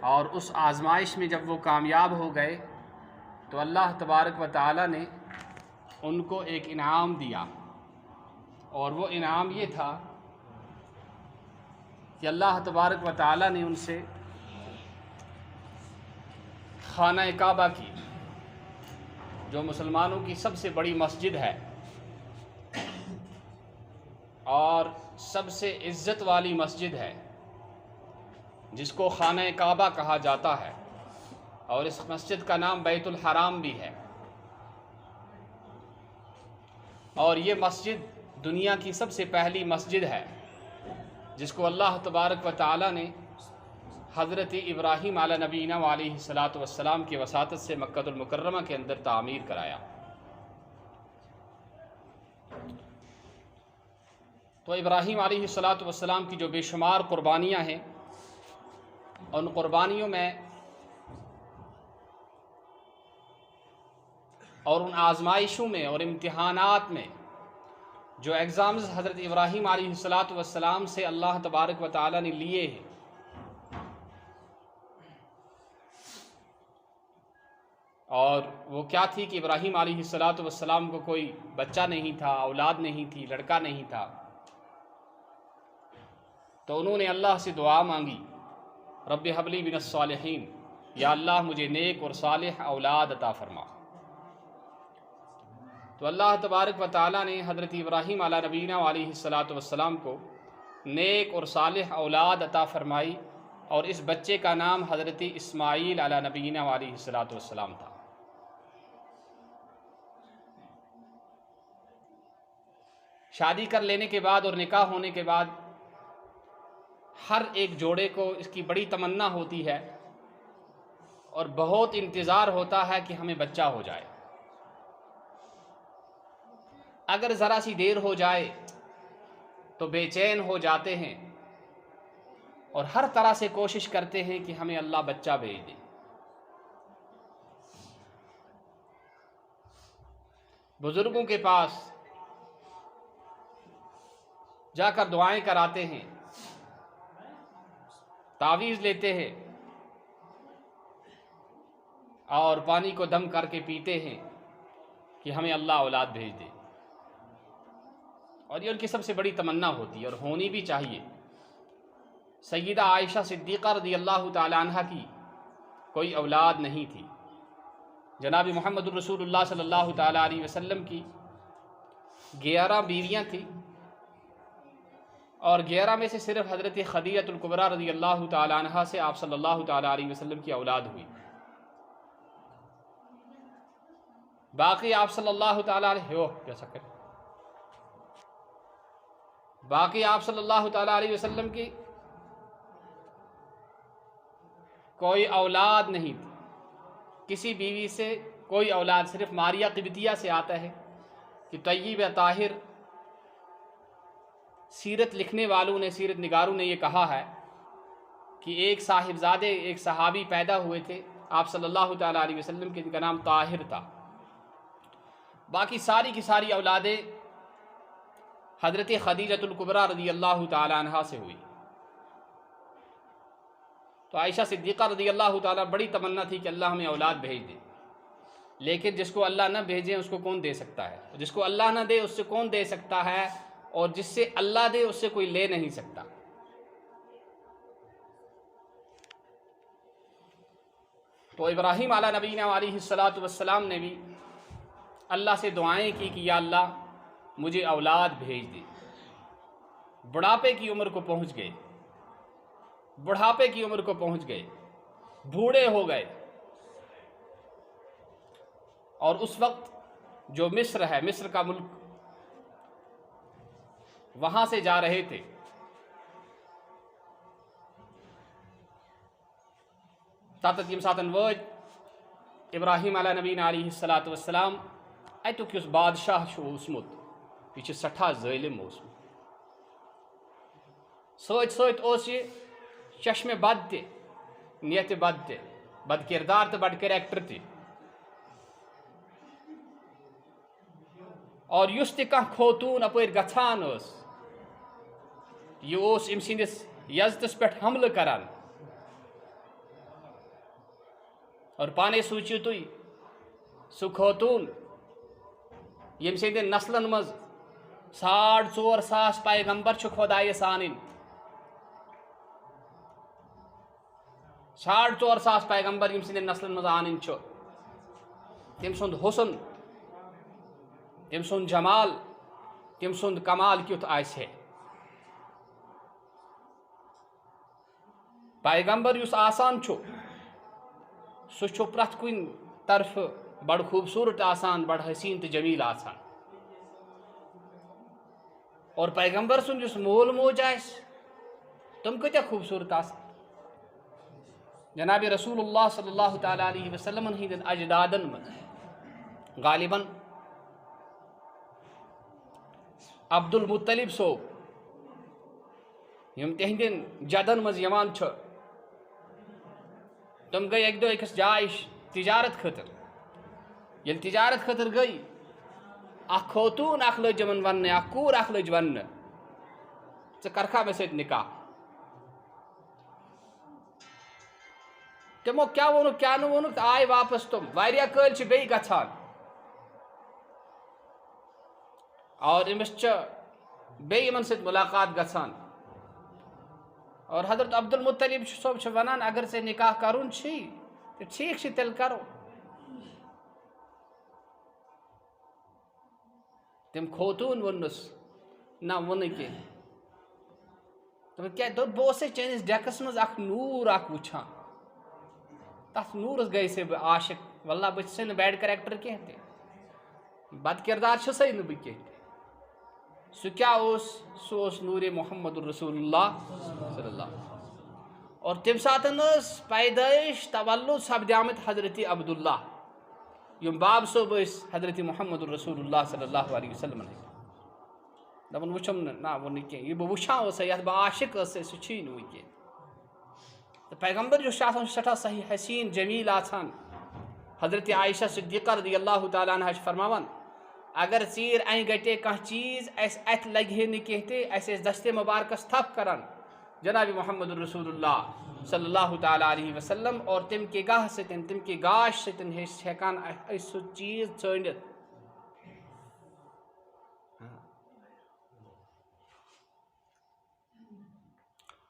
اور اس آزمائش میں جب وہ کامیاب ہو گئے تو اللہ تبارک و تعالیٰ نے ان کو ایک انعام دیا، اور وہ انعام یہ تھا کہ اللہ تبارک و تعالیٰ نے ان سے خانہ کعبہ کی، جو مسلمانوں کی سب سے بڑی مسجد ہے اور سب سے عزت والی مسجد ہے، جس کو خانہ کعبہ کہا جاتا ہے، اور اس مسجد کا نام بیت الحرام بھی ہے. اور یہ مسجد دنیا کی سب سے پہلی مسجد ہے جس کو اللہ تبارک و تعالیٰ نے حضرت ابراہیم علیہ نبینا علیہ الصلاۃ والسلام کی وساطت سے مکہ المکرمہ کے اندر تعمیر کرایا۔ تو ابراہیم علیہ الصلاۃ والسلام کی جو بے شمار قربانیاں ہیں، ان قربانیوں میں اور ان آزمائشوں میں اور امتحانات میں جو ایگزامز حضرت ابراہیم علیہ الصلاۃ والسلام سے اللہ تبارک و تعالیٰ نے لیے ہیں، اور وہ کیا تھی کہ ابراہیم علیہ الصلاۃ والسلام کو کوئی بچہ نہیں تھا، اولاد نہیں تھی، لڑکا نہیں تھا، تو انہوں نے اللہ سے دعا مانگی، رب ہب لی من الصالحین، یا اللہ مجھے نیک اور صالح اولاد عطا فرما۔ تو اللہ تبارک و تعالیٰ نے حضرت ابراہیم علیہ نبینا علیہ الصلاۃ والسلام کو نیک اور صالح اولاد عطا فرمائی، اور اس بچے کا نام حضرت اسماعیل علیہ نبینا علیہ الصلاۃ والسلام تھا۔ شادی کر لینے کے بعد اور نکاح ہونے کے بعد ہر ایک جوڑے کو اس کی بڑی تمنا ہوتی ہے اور بہت انتظار ہوتا ہے کہ ہمیں بچہ ہو جائے۔ اگر ذرا سی دیر ہو جائے تو بے چین ہو جاتے ہیں اور ہر طرح سے کوشش کرتے ہیں کہ ہمیں اللہ بچہ بھیج دے۔ بزرگوں کے پاس جا کر دعائیں کراتے ہیں، تعویذ لیتے ہیں اور پانی کو دم کر کے پیتے ہیں کہ ہمیں اللہ اولاد بھیج دے، اور یہ ان کی سب سے بڑی تمنا ہوتی ہے اور ہونی بھی چاہیے۔ سیدہ عائشہ صدیقہ رضی اللہ تعالی عنہ کی کوئی اولاد نہیں تھی، جناب محمد الرسول اللہ صلی اللہ تعالی علیہ وسلم کی 11 بیویاں تھیں، اور 11 میں سے صرف حضرت خدیجہ الکبریٰ رضی اللہ تعالی عنہ سے آپ صلی اللہ تعالی علیہ وسلم کی اولاد ہوئی۔ باقی آپ صلی اللہ تعالی علیہ آپ صلی اللہ تعالی علیہ وسلم کی کوئی اولاد نہیں تھی، کسی بیوی سے کوئی اولاد، صرف ماریہ قبطیہ سے آتا ہے کہ طیب طاہر سیرت لکھنے والوں نے، سیرت نگاروں نے یہ کہا ہے کہ ایک صاحبزادے، ایک صحابی پیدا ہوئے تھے آپ صلی اللہ تعالی علیہ وسلم کے، جن کا نام طاہر تھا۔ باقی ساری کی ساری اولادیں حضرت خدیجہ الکبریٰ رضی اللہ تعالی عنہ سے ہوئی۔ تو عائشہ صدیقہ رضی اللہ تعالیٰ بڑی تمنا تھی کہ اللہ ہمیں اولاد بھیج دے، لیکن جس کو اللہ نہ بھیجے اس کو کون دے سکتا ہے؟ جس کو اللہ نہ دے اس سے کون دے سکتا ہے؟ اور جس سے اللہ دے اس سے کوئی لے نہیں سکتا۔ تو ابراہیم علیہ نبینا علیہ الصلاۃ والسلام نے بھی اللہ سے دعائیں کی کہ یا اللہ مجھے اولاد بھیج دے۔ بڑھاپے کی عمر کو پہنچ گئے، بڑھاپے کی عمر کو پہنچ گئے، بوڑھے ہو گئے، اور اس وقت جو مصر ہے، مصر کا ملک، وہاں سے جا رہے تھے۔ تاتت یم ساتن وٲتۍ ابراہیم علیہ نبینا علیہ الصلاۃ والسلام، اتیُک یُس بادشاہ چھُ اوسمُت یہ چھُ سٹھاہ ظٲلِم اوسمُت، سۭتۍ سۭتۍ اوس یہ چشمہِ بد تہِ، نیتہِ بد تہِ، بد کردار تہٕ بد کریکٹر تہِ، اور یُس تہِ کانٛہہ خوتوٗن اپٲرۍ گژھان ٲس یہ اوس أمۍ سٕنٛدِس یزتس پٮ۪ٹھ حملہٕ کران۔ اور پانے سوٗنٛچِو تُہۍ سُہ خوتوٗن ییٚمہِ سٕنٛدٮ۪ن نسلن منٛز 4,500 پیغمبر چھِ خۄدایس آنٕنۍ، 4,500 پیغمبر ییٚمہِ سٕنٛدٮ۪ن نسلن منٛز آنٕنۍ چھُ، تٔمۍ سُنٛد حسن، تٔمۍ سُنٛد جمال، تٔمۍ سُنٛد کمال کیُتھ آسہِ ہے۔ پیغمبر یُس آسان چھُ سُہ چھُ پرٛٮ۪تھ کُنہِ طرفہٕ بڑٕ خوٗبصوٗرت آسان، بڑٕ حسیٖن تہٕ جمیٖل آسان، اور پیغمبر سُنٛد یُس مول موج آسہِ تِم کۭتیاہ خوٗبصوٗرت آسان۔ جناب رسول اللہ صلی اللہ تعالیٰ علیہ وسلم ہندین اجدادن من غالباً عبد المطلب صوب یم تہندین جدن مز یوان چھ تم گئی ایک دو ایکس جائے تجارت خطر یل تجارت خطر گئی اخ خوتون اخ لج من ون اخ کور اخ لج ون ژٕ کرکھا مے سۭتۍ نکاح تمو کیا وونُکھ کیا نہٕ وونُکھ تہٕ آے واپس تم واریاہ کٲلۍ چھِ بیٚیہِ گژھان اور أمِس چھِ بیٚیہِ یِمن سۭتۍ ملاقات گژھان اور حضرت عبد المطلب صٲب چھِ ونان اگر ژےٚ نکاح کرُن چھُے تہٕ ٹھیٖک چھُ تیٚلہِ کرو تٔمۍ خوتوٗن ووٚننَس نہ ووٚنُے کینٛہہ دوٚپُن کیٛاہ دوٚپ بہٕ اوسَے چٲنِس ڈٮ۪کس منٛز اکھ نوٗر اکھ وٕچھان تتھ نوٗرس گٔیسے بہٕ عاشق واللہ بہٕ چھُسے نہٕ بیڈ کریکٹر کینٛہہ تہِ بد کردار چھُسے نہٕ بہٕ کینٛہہ تہِ سُہ کیٛاہ اوس سُہ اوس نوٗرِ محمد رسول اللہ صلی اللہ اور تمہِ ساتہٕ ٲس پیدٲیش تولُد سپدیمٕتۍ حضرت عبداللہ یم باب صٲب ٲسۍ حضرت محمد رسول اللہ صلی اللہ علیہ وسلم دپان وٕچھُم نہ ووٚنُے کینٛہہ یہِ بہٕ وٕچھان اوسے یتھ بہٕ عاشق ٲسے سُہ چھُے نہٕ وٕنۍ کینٛہہ تہٕ پیغمبر یُس چھُ آسان سُہ چھُ سٮ۪ٹھاہ صحیح حسیٖن جمیٖل آسان حضرت عائشہ صدیقہ رضی اللہ تعالیٰ عنہا چھِ فرماوان اگر ژیٖرۍ انہِ گٹے کانٛہہ چیٖز اَسہِ اَتھِ لگہِ ہے نہٕ کینٛہہ تہِ اَسہِ ٲسۍ دستِ مبارکس تھپھ کران جناب محمد رسول اللہ صلی اللہ تعالیٰ علیہ وسلم اور تم کے گاہ سۭتۍ تم کے گاش سۭتۍ ٲسۍ ہٮ۪کان أسۍ سُہ چیٖز ژٲنِتھ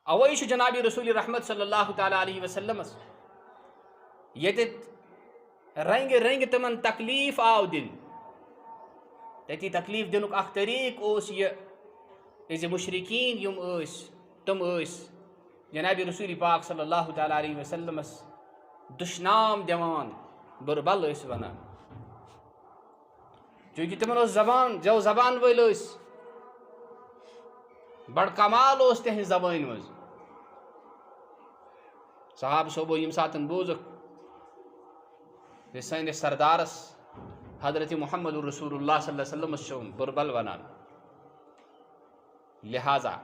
اوے چھُ جناب رسول رحمت صلی اللہ تعالیٰ علیہ وسلمس ییٚتہِ رنگہِ رنگہِ تِمن تکلیٖف آو دِنہٕ تٔتی تکلیٖف دِنُک اکھ طریٖقہٕ اوس یہِ زِ مشرقیٖن یِم ٲسۍ تِم ٲسۍ جناب رسول پاک صلی اللہ تعالیٰ علیہ وسلمس دُشنام دِوان بُربل ٲسۍ ونان چوٗنٛکہِ تِمن اوس زبان جو زبان وٲلۍ ٲسۍ بڑٕ کمال اوس تِہنٛزِ زبٲنۍ منٛز صحابہٕ صوبو ییٚمہِ ساتہٕ بوٗزُکھ زِ سٲنِس سردارس حضرت محمد رسول اللہ صلی اللہ علیہ وسلمس چھُ بُربل ونان لہٰذا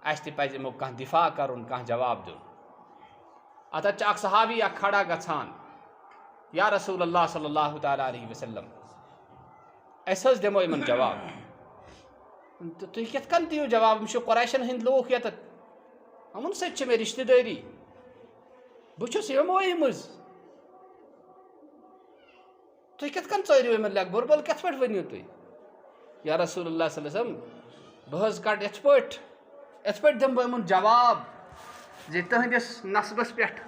اَسہِ تہِ پزِ یِمو کانٛہہ دفاع کرُن کانٛہہ جواب دیُن اتتھ چھُ اکھ صحابی اکھ کھڑا گژھان یا رسول اللہ صلی اللہ تعالیٰ علیہ وسلم أسۍ حظ دِمو یِمن جواب تہٕ تُہۍ کِتھ کٔنۍ دِیِو جواب یِم چھِ قۄریشن ہٕنٛدۍ لوٗکھ ییٚتٮ۪تھ یِمن سۭتۍ چھِ مےٚ رشتہٕ دٲری بہٕ چھُس یِموٕے منٛز تُہۍ کِتھ کٔنۍ ژٲرِو یِمن لیٚکھ بُربل کِتھ پٲٹھۍ ؤنِو تُہۍ یا رسول اللہ صلی اللہ علیہ وسلم بہٕ حظ کڑٕ یِتھ پٲٹھۍ دِمہٕ بہٕ یِمن جواب زِ تٕہنٛدِس نسبس پٮ۪ٹھ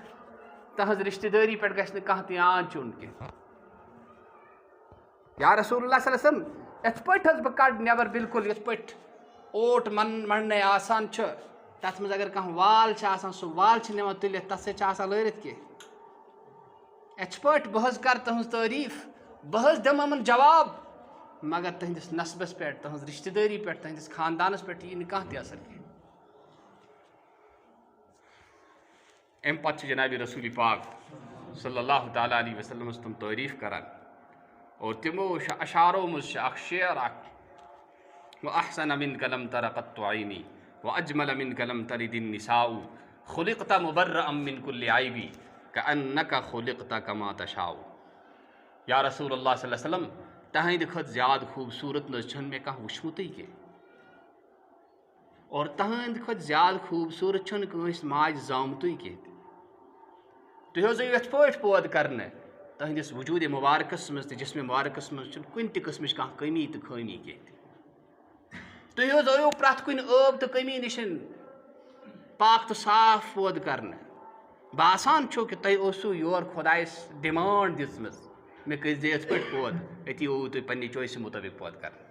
تٕہنٛز رشتہٕ دٲری پٮ۪ٹھ گژھِ نہٕ کانٛہہ تہِ آنچ یُن کینٛہہ یا رسول اللہ صلی اللہ علیہ وسلم یِتھ پٲٹھۍ حظ بہٕ کڑٕ نٮ۪بر بالکل یِتھ پٲٹھۍ اوٹ منٛڈنے آسان چھُ تتھ منٛز اگر کانٛہہ وال چھُ آسان سُہ وال چھِ نِوان تُلِتھ تتھ سۭتۍ چھِ آسان لٲرِتھ کینٛہہ یِتھ پٲٹھۍ بہٕ حظ کرٕ تٕہنٛز تعریٖف بہٕ حظ دِمہٕ یِمن جواب مگر تٕہنٛدِس نسبس پٮ۪ٹھ تٕہنٛز رشتہٕ دٲری پٮ۪ٹھ تٕہنٛدِس خاندانس پٮ۪ٹھ یی نہٕ کانٛہہ تہِ اثر کینٛہہ امہِ پتہٕ چھِ جناب رسول پاک صلی اللہ تعالیٰ علیہ وسلمس تِم تعریٖف کران اور تِمو اشعارو منٛز چھُ اکھ شعر اکھ وَأَحْسَنَ مِنْكَ لَمْ تَرَ قَطُّ عَيْنِي وَأَجْمَلَ مِنْكَ لَمْ تَلِدِ النِّسَاءُ خُلِقْتَ مُبَرَّأً مِنْ كُلِّ عَيْبٍ كَأَنَّكَ خُلِقْتَ كَمَا تَشَاءُ یا رسول اللہ صلی اللہ علیہ وسلم تہنٛدِ کھۄتہٕ زیادٕ خوٗبصوٗرت نہ حظ چھُنہٕ مےٚ کانٛہہ وٕچھمُتٕے کینٛہہ اور تہنٛدِ کھۄتہٕ زیادٕ خوٗبصوٗرت چھُنہٕ کٲنٛسہِ ماجہِ زامتُے کینٛہہ تہِ تُہۍ حظ یِیِو یِتھ پٲٹھۍ پٲدٕ کرنہٕ تہنٛدِس وجوٗدِ مُبارکس منٛز تہٕ جسمِ مُبارکس منٛز چھُنہٕ کُنہِ تہِ قٕسمٕچ کانٛہہ کٔمی تہٕ خٲمی کینٛہہ تہِ تُہۍ حظ ٲیِو پرٛٮ۪تھ کُنہِ ٲب تہٕ کٔمی نِش پاک تہٕ صاف پٲدٕ کرنہٕ باسان چھُ کہِ تۄہہِ اوسوٕ یورٕ خۄدایس ڈِمانٛڈ دِژمٕژ مےٚ کٔرۍ زِ یِتھ پٲٹھۍ پٲدٕ أتی اووُ تُہۍ پننہِ چویسہِ مُطٲبق پٲدٕ کرنہٕ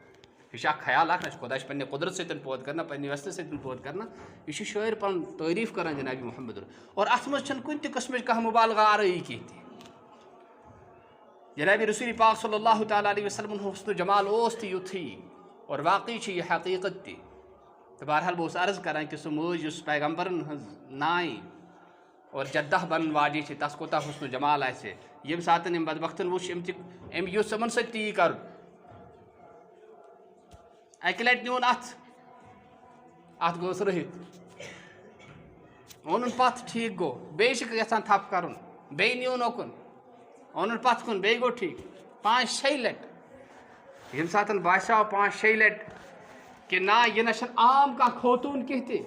یہِ چھُ اکھ خیال اکھ نہ چھُ خۄدا چھُ پننہِ قۄدرت سۭتۍ پٲدٕ کران پننہِ وٮ۪ستہٕ سۭتۍ پٲدٕ کران یہِ چھُ شٲعر پنُن تعریٖف کران جناب محمد اور اتھ منٛز چھنہٕ کُنہِ تہِ قٕسمٕچ کانٛہہ مُبالغہ آرٲیی کینٛہہ تہِ جناب رسول پاک صلی اللہ تعالیٰ علیہ وسلمن حسنُ جمال اوس تہِ یُتھُے اور واقعی چھِ یہِ حقیٖقت تہِ تہٕ بہرحال بہٕ اوسُس عرض کران کہِ سُہ مٲج یُس پیغمبرن ہٕنٛز نانۍ اور جدہ بن واجی سے تس کوتا حسن جمال آسے یم ساتن ام بدبختن وش ام یوس سمن ست تی کر اکہ لٹ نیون ات گوس رہت اونن پتھ ٹھیک گو بیس یژھان تھپ کرن بی نیون اوکن اونن پتھ کن بی گو ٹھیک 5-6 لٹ یم ساتن باسیو 5-6 لٹ کہ نا یہ نشن عام کا خوتون کہتے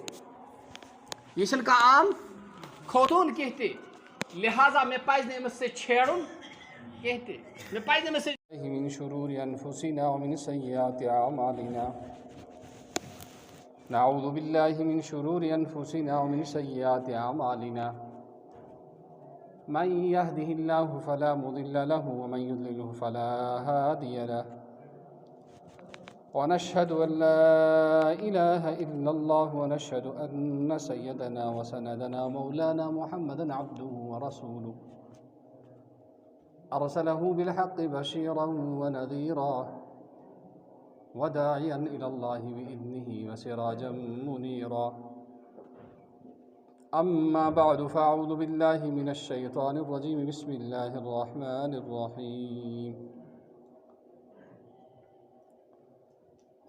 یہ چھن کا عام خوتون کہتے لہذا میں پائز نے مجھ سے چھیڑن کہتے میں پائز نے مجھ سے من شرور انفسنا ومن سیئات اعمالنا نعوذ باللہ من شرور انفسنا ومن سیئات اعمالنا من يهده الله فلا مضل له ومن يضلله فلا هادي له ونشهد أن لا إله إلا الله ونشهد أن سيدنا وسندنا مولانا محمدا عبده ورسوله أرسله بالحق بشيرا ونذيرا وداعيا إلى الله بإذنه وسراجا منيرا أما بعد فأعوذ بالله من الشيطان الرجيم بسم الله الرحمن الرحيم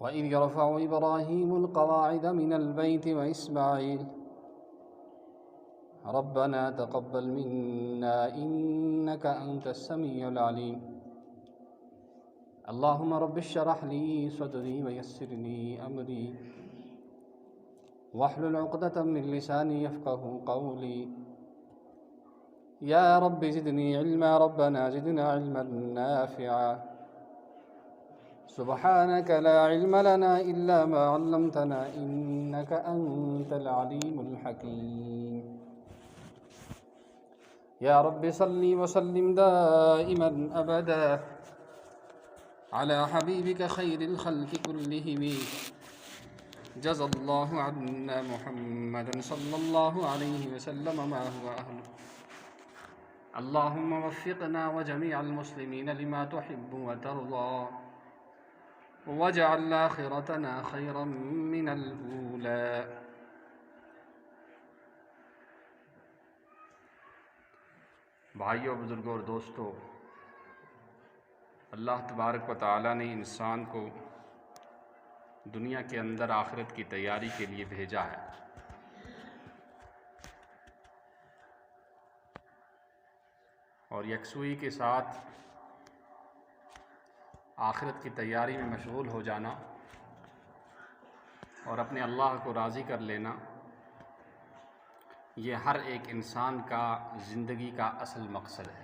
وإذ يرفع إبراهيم القواعد من البيت وإسماعيل ربنا تقبل منا إنك أنت السميع العليم اللهم رب اشرح لي صدري ويسر لي أمري واحلل عقدة من لساني يفقه قولي يا رب زدني علما ربنا زدنا علما نافعا سبحانك لا علم لنا إلا ما علمتنا إنك أنت العليم الحكيم يا رب صل وسلم دائما أبدا على حبيبك خير الخلق كلهم جزى الله عنا محمدا صلى الله عليه وسلم ما هو أهله اللهم وفقنا وجميع المسلمين لما تحب وترضى وجعل آخرتنا خيرا من الأولى بھائیو بزرگوں اور دوستو، اللہ تبارک و تعالیٰ نے انسان کو دنیا کے اندر آخرت کی تیاری کے لیے بھیجا ہے، اور یکسوئی کے ساتھ آخرت کی تیاری میں مشغول ہو جانا اور اپنے اللہ کو راضی کر لینا، یہ ہر ایک انسان کا زندگی کا اصل مقصد ہے۔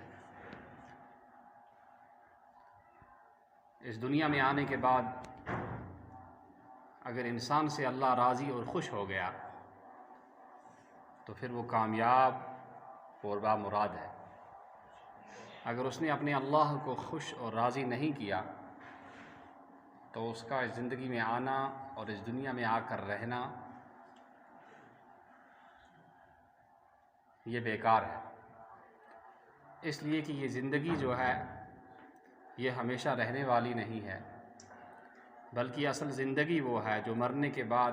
اس دنیا میں آنے کے بعد اگر انسان سے اللہ راضی اور خوش ہو گیا تو پھر وہ کامیاب اور بامراد ہے۔ اگر اس نے اپنے اللہ کو خوش اور راضی نہیں کیا تو اس کا اس زندگی میں آنا اور اس دنیا میں آ کر رہنا یہ بیکار ہے، اس لیے کہ یہ زندگی جو ہے یہ ہمیشہ رہنے والی نہیں ہے، بلکہ اصل زندگی وہ ہے جو مرنے کے بعد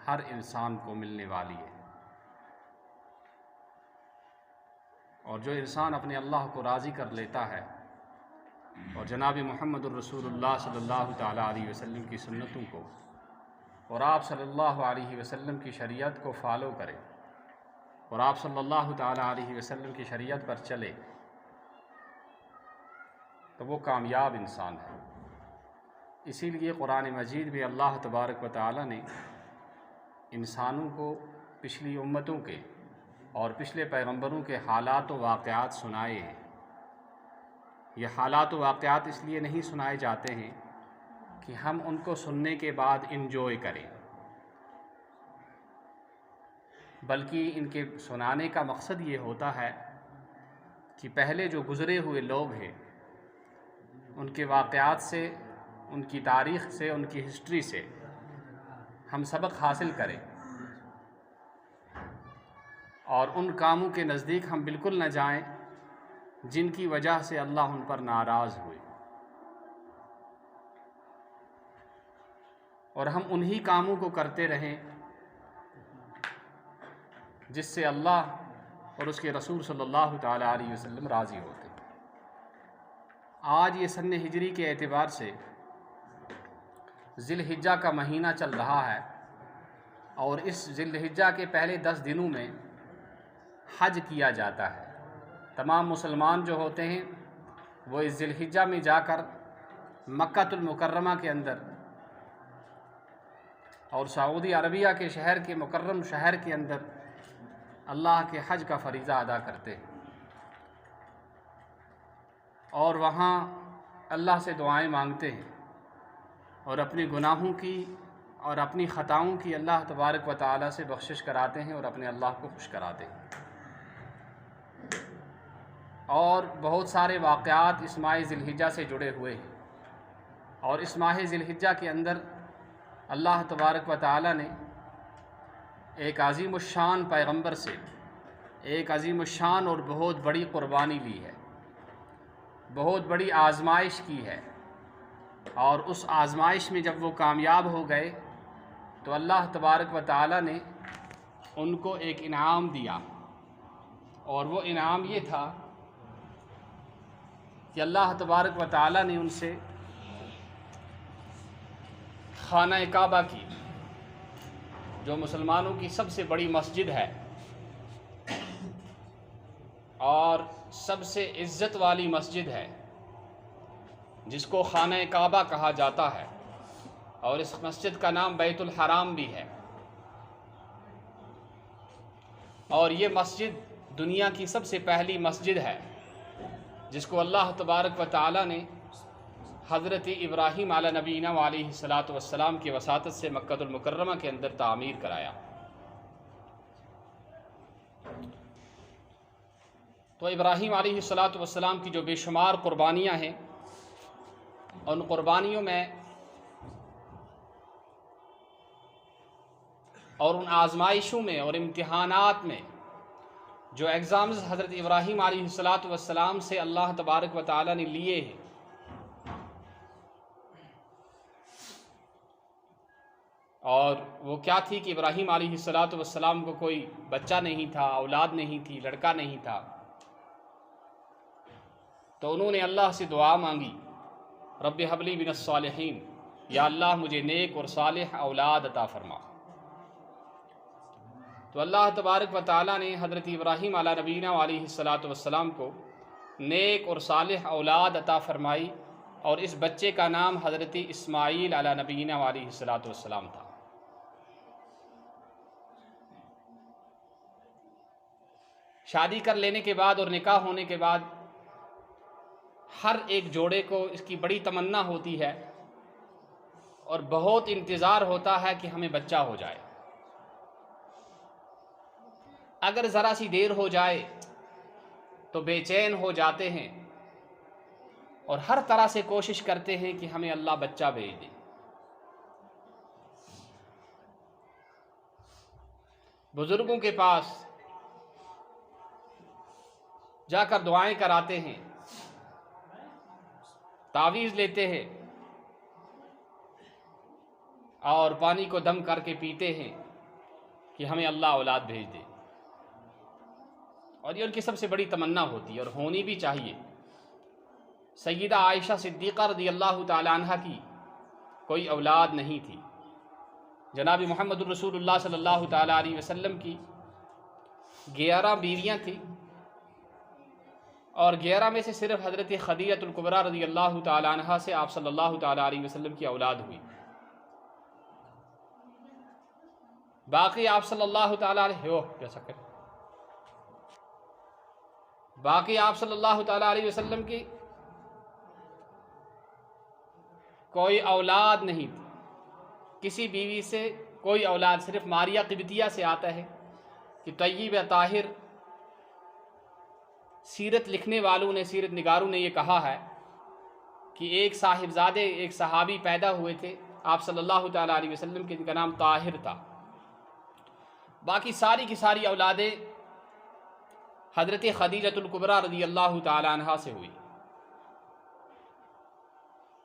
ہر انسان کو ملنے والی ہے۔ اور جو انسان اپنے اللہ کو راضی کر لیتا ہے اور جناب محمد الرسول اللہ صلی اللہ تعالیٰ علیہ وسلم کی سنتوں کو اور آپ صلی اللہ علیہ وسلم کی شریعت کو فالو کرے اور آپ صلی اللہ تعالیٰ علیہ وسلم کی شریعت پر چلے تو وہ کامیاب انسان ہے۔ اسی لیے قرآن مجید میں اللہ تبارک و تعالیٰ نے انسانوں کو پچھلی امتوں کے اور پچھلے پیغمبروں کے حالات و واقعات سنائے ہیں۔ یہ حالات و واقعات اس لیے نہیں سنائے جاتے ہیں کہ ہم ان کو سننے کے بعد انجوائے کریں، بلکہ ان کے سنانے کا مقصد یہ ہوتا ہے کہ پہلے جو گزرے ہوئے لوگ ہیں ان کے واقعات سے، ان کی تاریخ سے، ان کی ہسٹری سے ہم سبق حاصل کریں اور ان کاموں کے نزدیک ہم بالکل نہ جائیں جن کی وجہ سے اللہ ان پر ناراض ہوئے، اور ہم انہی کاموں کو کرتے رہیں جس سے اللہ اور اس کے رسول صلی اللہ تعالیٰ علیہ وسلم راضی ہوتے۔ آج یہ سن ہجری کے اعتبار سے ذی الحجہ کا مہینہ چل رہا ہے، اور اس ذی الحجہ کے پہلے 10 دنوں میں حج کیا جاتا ہے۔ تمام مسلمان جو ہوتے ہیں وہ اس ذی الحجہ میں جا کر مکہ المکرمہ کے اندر اور سعودی عربیہ کے شہر کے مکرم شہر کے اندر اللہ کے حج کا فریضہ ادا کرتے ہیں، اور وہاں اللہ سے دعائیں مانگتے ہیں، اور اپنے گناہوں کی اور اپنی خطاؤں کی اللہ تبارک و تعالیٰ سے بخشش کراتے ہیں اور اپنے اللہ کو خوش کراتے ہیں۔ اور بہت سارے واقعات اس ماہ ذی الحجہ سے جڑے ہوئے ہیں، اور اس ماہ ذی الحجہ کے اندر اللہ تبارک و تعالیٰ نے ایک عظیم الشان پیغمبر سے ایک عظیم الشان اور بہت بڑی قربانی لی ہے، بہت بڑی آزمائش کی ہے، اور اس آزمائش میں جب وہ کامیاب ہو گئے تو اللہ تبارک و تعالیٰ نے ان کو ایک انعام دیا، اور وہ انعام یہ تھا کہ اللہ تبارک و تعالیٰ نے ان سے خانہ کعبہ کی، جو مسلمانوں کی سب سے بڑی مسجد ہے اور سب سے عزت والی مسجد ہے، جس کو خانہ کعبہ کہا جاتا ہے، اور اس مسجد کا نام بیت الحرام بھی ہے، اور یہ مسجد دنیا کی سب سے پہلی مسجد ہے جس کو اللہ تبارک و تعالیٰ نے حضرت ابراہیم علیہ نبینا علیہ الصلاۃ والسلام کی وساطت سے مکہ المکرمہ کے اندر تعمیر کرایا۔ تو ابراہیم علیہ الصلاۃ والسلام کی جو بے شمار قربانیاں ہیں، ان قربانیوں میں اور ان آزمائشوں میں اور امتحانات میں جو ایگزامز حضرت ابراہیم علیہ الصلاۃ والسلام سے اللہ تبارک و تعالیٰ نے لیے ہیں، اور وہ کیا تھی کہ ابراہیم علیہ الصلاۃ والسلام کو کوئی بچہ نہیں تھا، اولاد نہیں تھی، لڑکا نہیں تھا، تو انہوں نے اللہ سے دعا مانگی، رب ہب لی من الصالحین، یا اللہ مجھے نیک اور صالح اولاد عطا فرما۔ تو اللہ تبارک و تعالیٰ نے حضرت ابراہیم علیہ نبینا علیہ الصلاۃ والسلام کو نیک اور صالح اولاد عطا فرمائی، اور اس بچے کا نام حضرت اسماعیل علیہ نبینا علیہ الصلاۃ والسلام تھا۔ شادی کر لینے کے بعد اور نکاح ہونے کے بعد ہر ایک جوڑے کو اس کی بڑی تمنا ہوتی ہے اور بہت انتظار ہوتا ہے کہ ہمیں بچہ ہو جائے۔ اگر ذرا سی دیر ہو جائے تو بے چین ہو جاتے ہیں اور ہر طرح سے کوشش کرتے ہیں کہ ہمیں اللہ بچہ بھیج دے۔ بزرگوں کے پاس جا کر دعائیں کراتے ہیں، تعویذ لیتے ہیں اور پانی کو دم کر کے پیتے ہیں کہ ہمیں اللہ اولاد بھیج دے، اور یہ ان کی سب سے بڑی تمنا ہوتی ہے اور ہونی بھی چاہیے۔ سیدہ عائشہ صدیقہ رضی اللہ تعالی عنہ کی کوئی اولاد نہیں تھی، جناب محمد الرسول اللہ صلی اللہ تعالی علیہ وسلم کی 11 بیویاں تھیں، اور 11 میں سے صرف حضرت خدیجہ الکبریٰ رضی اللہ تعالی عنہ سے آپ صلی اللہ تعالی علیہ وسلم کی اولاد ہوئی۔ باقی آپ صلی اللہ تعالی علیہ باقی آپ صلی اللہ تعالی علیہ وسلم کی کوئی اولاد نہیں تھی، کسی بیوی سے کوئی اولاد، صرف ماریہ قبطیہ سے آتا ہے کہ طیب طاہر سیرت لکھنے والوں نے، سیرت نگاروں نے یہ کہا ہے کہ ایک صاحبزادے، ایک صحابی پیدا ہوئے تھے آپ صلی اللہ تعالی علیہ وسلم کے، جن کا نام طاہر تھا۔ باقی ساری کی ساری اولادیں حضرت خدیجہ الکبریٰ رضی اللہ تعالی عنہ سے ہوئی۔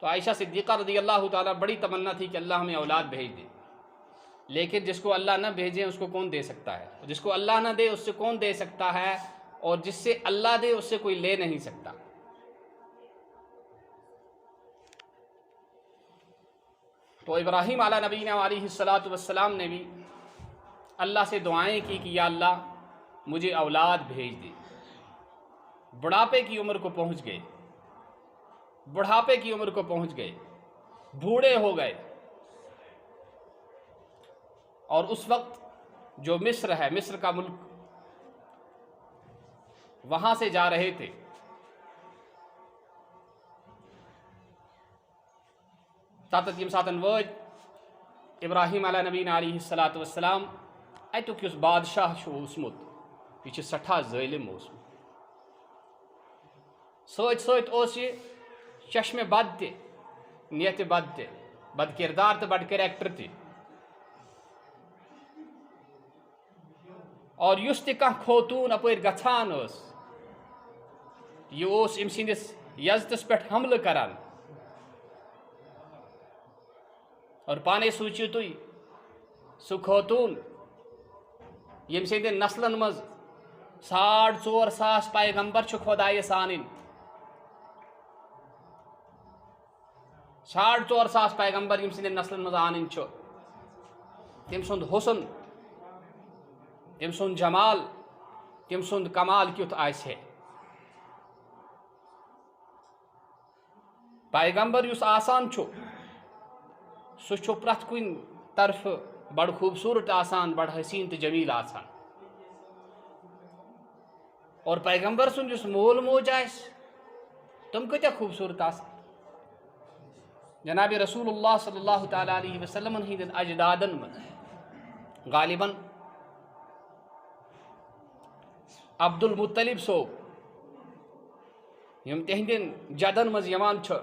تو عائشہ صدیقہ رضی اللہ تعالی بڑی تمنا تھی کہ اللہ ہمیں اولاد بھیج دے، لیکن جس کو اللہ نہ بھیجے اس کو کون دے سکتا ہے؟ جس کو اللہ نہ دے اس سے کون دے سکتا ہے؟ اور جس سے اللہ دے اس سے کوئی لے نہیں سکتا۔ تو ابراہیم علیہ نبینا علیہ الصلاۃ والسلام نے بھی اللہ سے دعائیں کی کہ یا اللہ مجھے اولاد بھیج دے۔ بڑھاپے کی عمر کو پہنچ گئے، بڑھاپے کی عمر کو پہنچ گئے، بوڑھے ہو گئے، اور اس وقت جو مصر ہے، مصر کا ملک، وہاں سے جا رہے تھے۔ تاتت یم ساتن وٲتۍ ابراہیم علیہ نبینا علیہ الصلاۃ والسلام اتیُک یُس بادشاہ چھُ اوسمُت یہِ چھُ سٮ۪ٹھاہ ظٲلِم اوسمُت۔ سۭتۍ سۭتۍ اوس یہِ چشمہِ بد تہِ، نیتہِ بد تہِ، بد کردار تہٕ بد کریکٹر تہِ۔ اور یُس تہِ کانٛہہ خوتوٗن اپٲرۍ گژھان ٲس یہِ اوس أمۍ سٕنٛدِس یزتس پٮ۪ٹھ حملہٕ کران۔ اور پانے سوٗنٛچِو تُہۍ سُہ خوتوٗن ییٚمہِ سٕنٛدٮ۪ن نسلن منٛز 4,500 پیغمبر چھِ خۄدایس آنٕنۍ، 4,500 پیغمبر ییٚمہِ سٕنٛدٮ۪ن نسلن منٛز آنٕنۍ چھُ، تٔمۍ سُنٛد حسن، تٔمۍ سُنٛد جمال، تٔمۍ سُنٛد کمال کیُتھ آسہِ ہے۔ پیغمبر یُس آسان چھُ سُہ چھُ پرٛٮ۪تھ کُنہِ طرفہٕ بڑٕ خوٗبصوٗرت آسان، بڑٕ حسیٖن تہٕ جمیٖل آسان۔ اور پیغمبر سُنٛد یُس مول موج آسہِ تِم کۭتیاہ خوٗبصوٗرت آسان۔ جناب رسول اللہ صلی اللہ تعالیٰ علیہ وسلمن ہٕنٛدٮ۪ن اجدادن منٛز غالباً عبد المطلب صوب یِم تِہنٛدٮ۪ن جدن منٛز یِوان چھِ،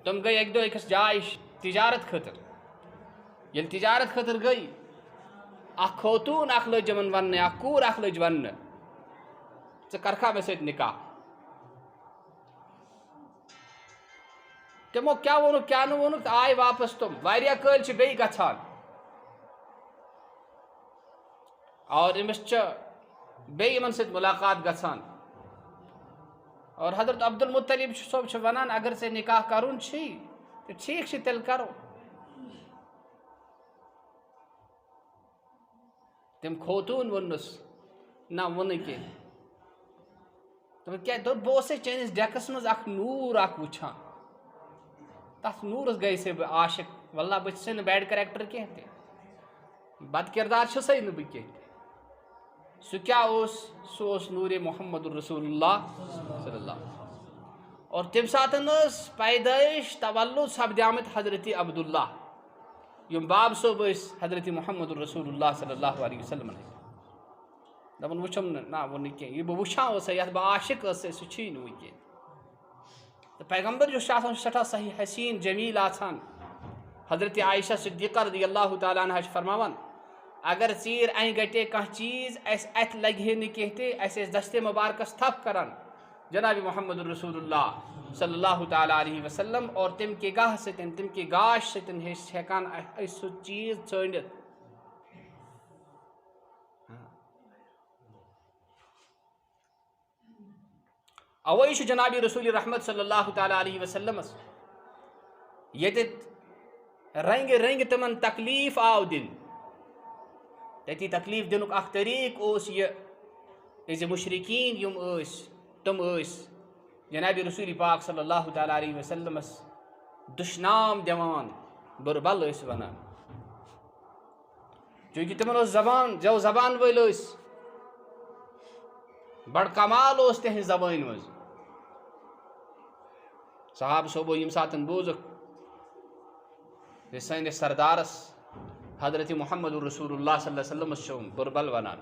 تِم گٔے اکہِ دۄہ أکِس جایہِ تجارت خٲطرٕ۔ ییٚلہِ تجارت خٲطرٕ گٔے، اکھ خوتوٗن اکھ لٔج یِمن وننہِ، اکھ کوٗر اکھ لٔج وننہِ، ژٕ کرکھا مےٚ سۭتۍ نکاح؟ تِمو کیٛاہ ووٚنُکھ کیٛاہ نہٕ ووٚنُکھ تہٕ آے واپس تِم۔ واریاہ کٲلۍ چھِ بیٚیہِ گژھان اور أمِس چھِ بیٚیہِ یِمن سۭتۍ مُلاقات گژھان، اور حضرت عبد المطلب صٲب چھِ ونان اگر ژےٚ نکاح کرُن چھُے تہٕ ٹھیٖک چھُ تیٚلہِ کرو۔ تٔمۍ خوتوٗن ووٚننَس نہ ووٚنُے کینٛہہ، دوٚپُن کیٛاہ؟ دوٚپ بہٕ اوسَے چٲنِس ڈٮ۪کس منٛز اکھ نوٗر اکھ وٕچھان، تتھ نوٗرس گٔیسے بہٕ عاشق۔ واللہ بہٕ چھُسے نہٕ بیڈ کریکٹر کینٛہہ تہِ، بد کردار چھُسے نہٕ بہٕ کینٛہہ تہِ۔ سُہ کیٛاہ اوس؟ سُہ اوس نوٗرِ محمد رسول اللہ صلی اللہ علیہ وسلم۔ اور تمہِ ساتہٕ ٲس پیدٲیش تولُد سپدیمٕتۍ حضرت عبداللہ، یِم باب صٲب ٲسۍ حضرت محمد رسول اللہ صلی اللہ علیہ وسلمن ہٕنٛدۍ۔ دپان وٕچھُم نہ ووٚن کینٛہہ، یہِ بہٕ وٕچھان اوسے، یتھ بہٕ عاشق ٲسے، سُہ چھُے نہٕ وٕنہِ کینٛہہ۔ تہٕ پیغمبر یُس چھُ آسان سُہ چھُ سٮ۪ٹھاہ صحیح حسیٖن جمیٖل آسان۔ حضرت عائشہ صدیقہ رضی اللہ تعالیٰ عنہا چھِ فرماوان اگر ژیٖرۍ انہِ گٹے کانٛہہ چیٖز اَسہِ اَتھِ لگہِ ہے نہٕ کینٛہہ تہِ، اَسہِ ٲسۍ دستِ مبارکس تھپھ کران جناب محمد رسول اللہ صلی اللہ تعالیٰ علیہ وسلم، اور تمہِ کہِ گاہ سۭتۍ، تمہِ کہِ گاش سۭتۍ ٲسۍ ہٮ۪کان أسۍ سُہ چیٖز ژٲنِتھ۔ اوے چھُ جناب رسول رحمت صلی اللہ تعالیٰ علیہ وسلمس ییٚتہِ رنگہِ رنگہِ تِمن تکلیٖف آو دِنہٕ، تٔتی تکلیٖف دِنُک اکھ طریٖقہٕ اوس یہِ زِ مشرقیٖن یِم ٲسۍ تِم ٲسۍ جناب رسول پاک صلی اللہ تعالیٰ علیہ وسلمس دُشنام دِوان، بُربل ٲسۍ ونان، چوٗنٛکہِ تِمن ٲس زبان، جو زبان وٲلۍ ٲسۍ، بڑٕ کمال اوس تِہنٛزِ زبٲنۍ منٛز۔ صحابہ صوبو ییٚمہِ ساتہٕ بوٗزُکھ زِ سٲنِس سردارس حضرت محمد رسول اللہ صلی اللہ علیہ وسلمس چھُ بُربل ونان،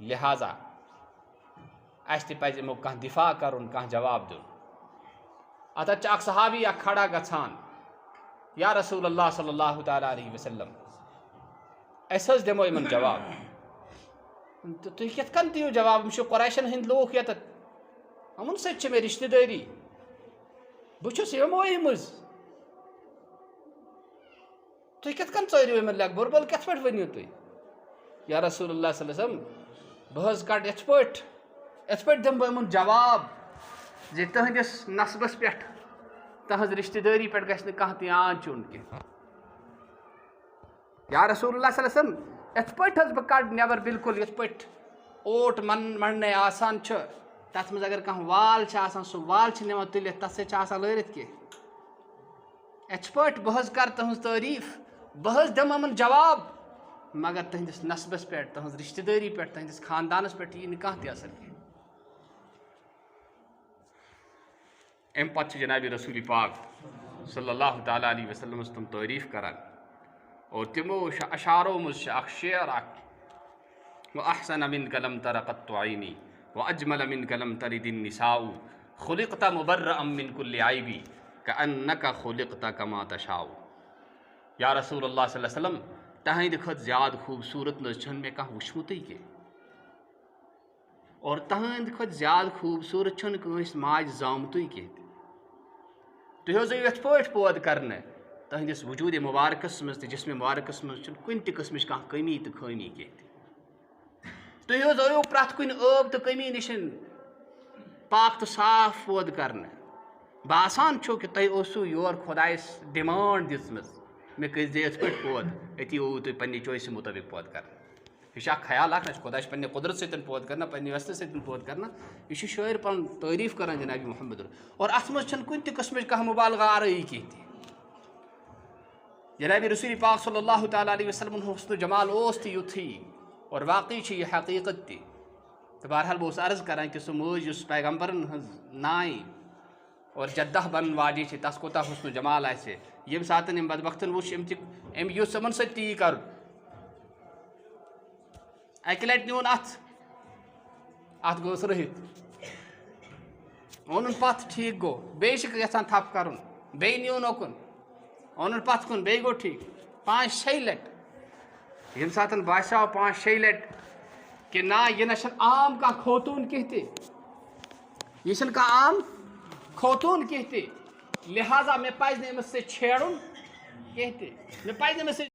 لہٰذا اَسہِ تہِ پزِ یِمو کانٛہہ دِفاع کرُن، کانٛہہ جواب دیُن۔ اتتھ چھُ اکھ صحابی اکھ کھڑا گژھان، یا رسول اللہ صلی اللہ تعالیٰ علیہ وسلم أسۍ حظ دِمو یِمن جواب۔ تہٕ تُہۍ کِتھ کٔنۍ دِیِو جواب؟ یِم چھِ قۄریشن ہٕنٛدۍ لوٗکھ ییٚتٮ۪تھ، یِمن سۭتۍ چھِ مےٚ رشتہٕ دٲری، بہٕ چھُس یِموٕے منٛز۔ تُہۍ کِتھ کٔنۍ ژٲرِو یِمن لیٚکھ بُربل کِتھ پٲٹھۍ ؤنِو تُہۍ یا رسول اللہ صلی اللہ علیہ وسلم بہٕ حظ کَڑٕ یِتھ پٲٹھۍ دِمہٕ بہٕ یِمن جواب زِ تٕہٕنٛدِس نسبس پٮ۪ٹھ تٕہٕنٛز رِشتہٕ دٲری پٮ۪ٹھ گژھِ نہٕ کانٛہہ تہِ آنٛچ یُن کینٛہہ یا رسول اللہ صلی اللہ علیہ وسلم یِتھ پٲٹھۍ حظ بہٕ کَڑٕ نٮ۪بر بالکل یِتھ پٲٹھۍ اوٹ مَنٛڈنے آسان چھُ تَتھ منٛز اگر کانٛہہ وال چھِ آسان سُہ وال چھِ نِوان تُلِتھ تَتھ سۭتۍ چھِ آسان لٲرِتھ کینٛہہ یِتھ پٲٹھۍ بہٕ حظ کَرٕ تٕہٕنٛز تعریٖف بہٕ حظ دِمہٕ یِمن جواب مگر تٕہٕنٛدِس نسبس پٮ۪ٹھ تٕہٕنٛز رِشتہٕ دٲری پٮ۪ٹھ تٕہٕنٛدِس خاندانس پٮ۪ٹھ یی نہٕ کانٛہہ تہِ اثر کینٛہہ اَمہِ پتہٕ چھِ جنابِ رسوٗلِ پاک صلی اللہ تعالیٰ علیہ وسلمس تِم تعریٖف کران اور تِمو اشعارو منٛز چھِ اکھ شعر اکھ وَأَحْسَنَ مِنْكَ لَمْ تَرَ قَطُّ عَيْنِي وَأَجْمَلَ مِنْكَ لَمْ تَلِدِ النِّسَاءُ خُلِقْتَ مُبَرَّأً مِنْ كُلِّ عَيْبٍ كَأَنَّكَ خُلِقْتَ كَمَا تَشَاءُ یا رسول اللہ صلی اللہ علیہ وسلم تہنٛدِ کھۄتہٕ زیادٕ خوٗبصوٗرت نہ حظ چھُنہٕ مےٚ کانٛہہ وٕچھمُتٕے کینٛہہ اور تہنٛدِ کھۄتہٕ زیادٕ خوٗبصوٗرت چھُنہٕ کٲنٛسہِ ماجہِ زامتُے کینٛہہ تُہۍ حظ آیِو یِتھ پٲٹھۍ پٲدٕ کرنہٕ تہنٛدِس وجوٗدِ مُبارکس منٛز تہٕ جسمِ مُبارکس منٛز چھُنہٕ کُنہِ تہِ قٕسمٕچ کانٛہہ کٔمی تہٕ خٲمی کینٛہہ تُہۍ حظ آیِو پرٛٮ۪تھ کُنہِ ٲب تہٕ کٔمی نِش پاک تہٕ صاف پٲدٕ کرنہٕ باسان چھُو کہِ تۄہہِ اوسوٗ یورٕ خۄدایس ڈِمانٛڈ دِژمٕژ مےٚ کٔرۍ زِ یِتھ پٲٹھۍ پٲدٕ أتی آووُ تُہۍ پننہِ چویسہِ مُطٲبِق پٲدٕ کرنہٕ یہِ چھُ اکھ خیال اکھ نہ چھُ خۄدا چھُ پننہِ قۄدرت سۭتۍ پٲدٕ کران پننہِ وٮ۪ستہٕ سۭتۍ پٲدٕ کران یہِ چھُ شٲعر پنُن تعریٖف کران جنابِ محمد اور اتھ منٛز چھنہٕ کُنہِ تہِ قٕسمٕچ کانٛہہ مُبالغہ آرٲیی کینٛہہ تہِ جنابِ رسوٗلِ پاک صلی اللہ تعالیٰ علیہ وسلمن ہُنٛد حُسنُ جمال اوس تہِ یُتھُے اور واقعی چھِ یہِ حقیٖقت تہِ تہٕ بہرحال بہٕ اوسُس عرض کران کہِ سُہ موج یُس پیغمبرن ہٕنٛز نانۍ اور جدہ بنن واجیٚنۍ چھِ تس کوٗتاہ حُسنُ جمال آسہِ ییٚمہِ ساتہٕ أمۍ بدبختن وُچھ أمۍ یُس یِمن سۭتۍ تی کرُن اکہِ لٹہِ نیوٗن اتھ گوٚوُس رٔہِتھ اوٚنُن پتھ ٹھیٖک گوٚو بیٚیہِ چھِ یژھان تھپھ کرُن بیٚیہِ نیوٗن اوکُن اوٚنُن پتھ کُن بیٚیہِ گوٚو ٹھیٖک 5-6 لٹہِ ییٚمہِ ساتہٕ باسیو 5-6 لٹہِ کہِ نہ یہِ نہ چھنہٕ عام کانٛہہ خوتوٗن کینٛہہ تہِ یہِ چھنہٕ کانٛہہ عام خوتوٗن کینٛہہ تہِ لہٰذا مےٚ پزِ نہٕ أمِس سۭتۍ چھیڑُن کینٛہہ تہِ مےٚ پزِ نہٕ أمِس سۭتۍ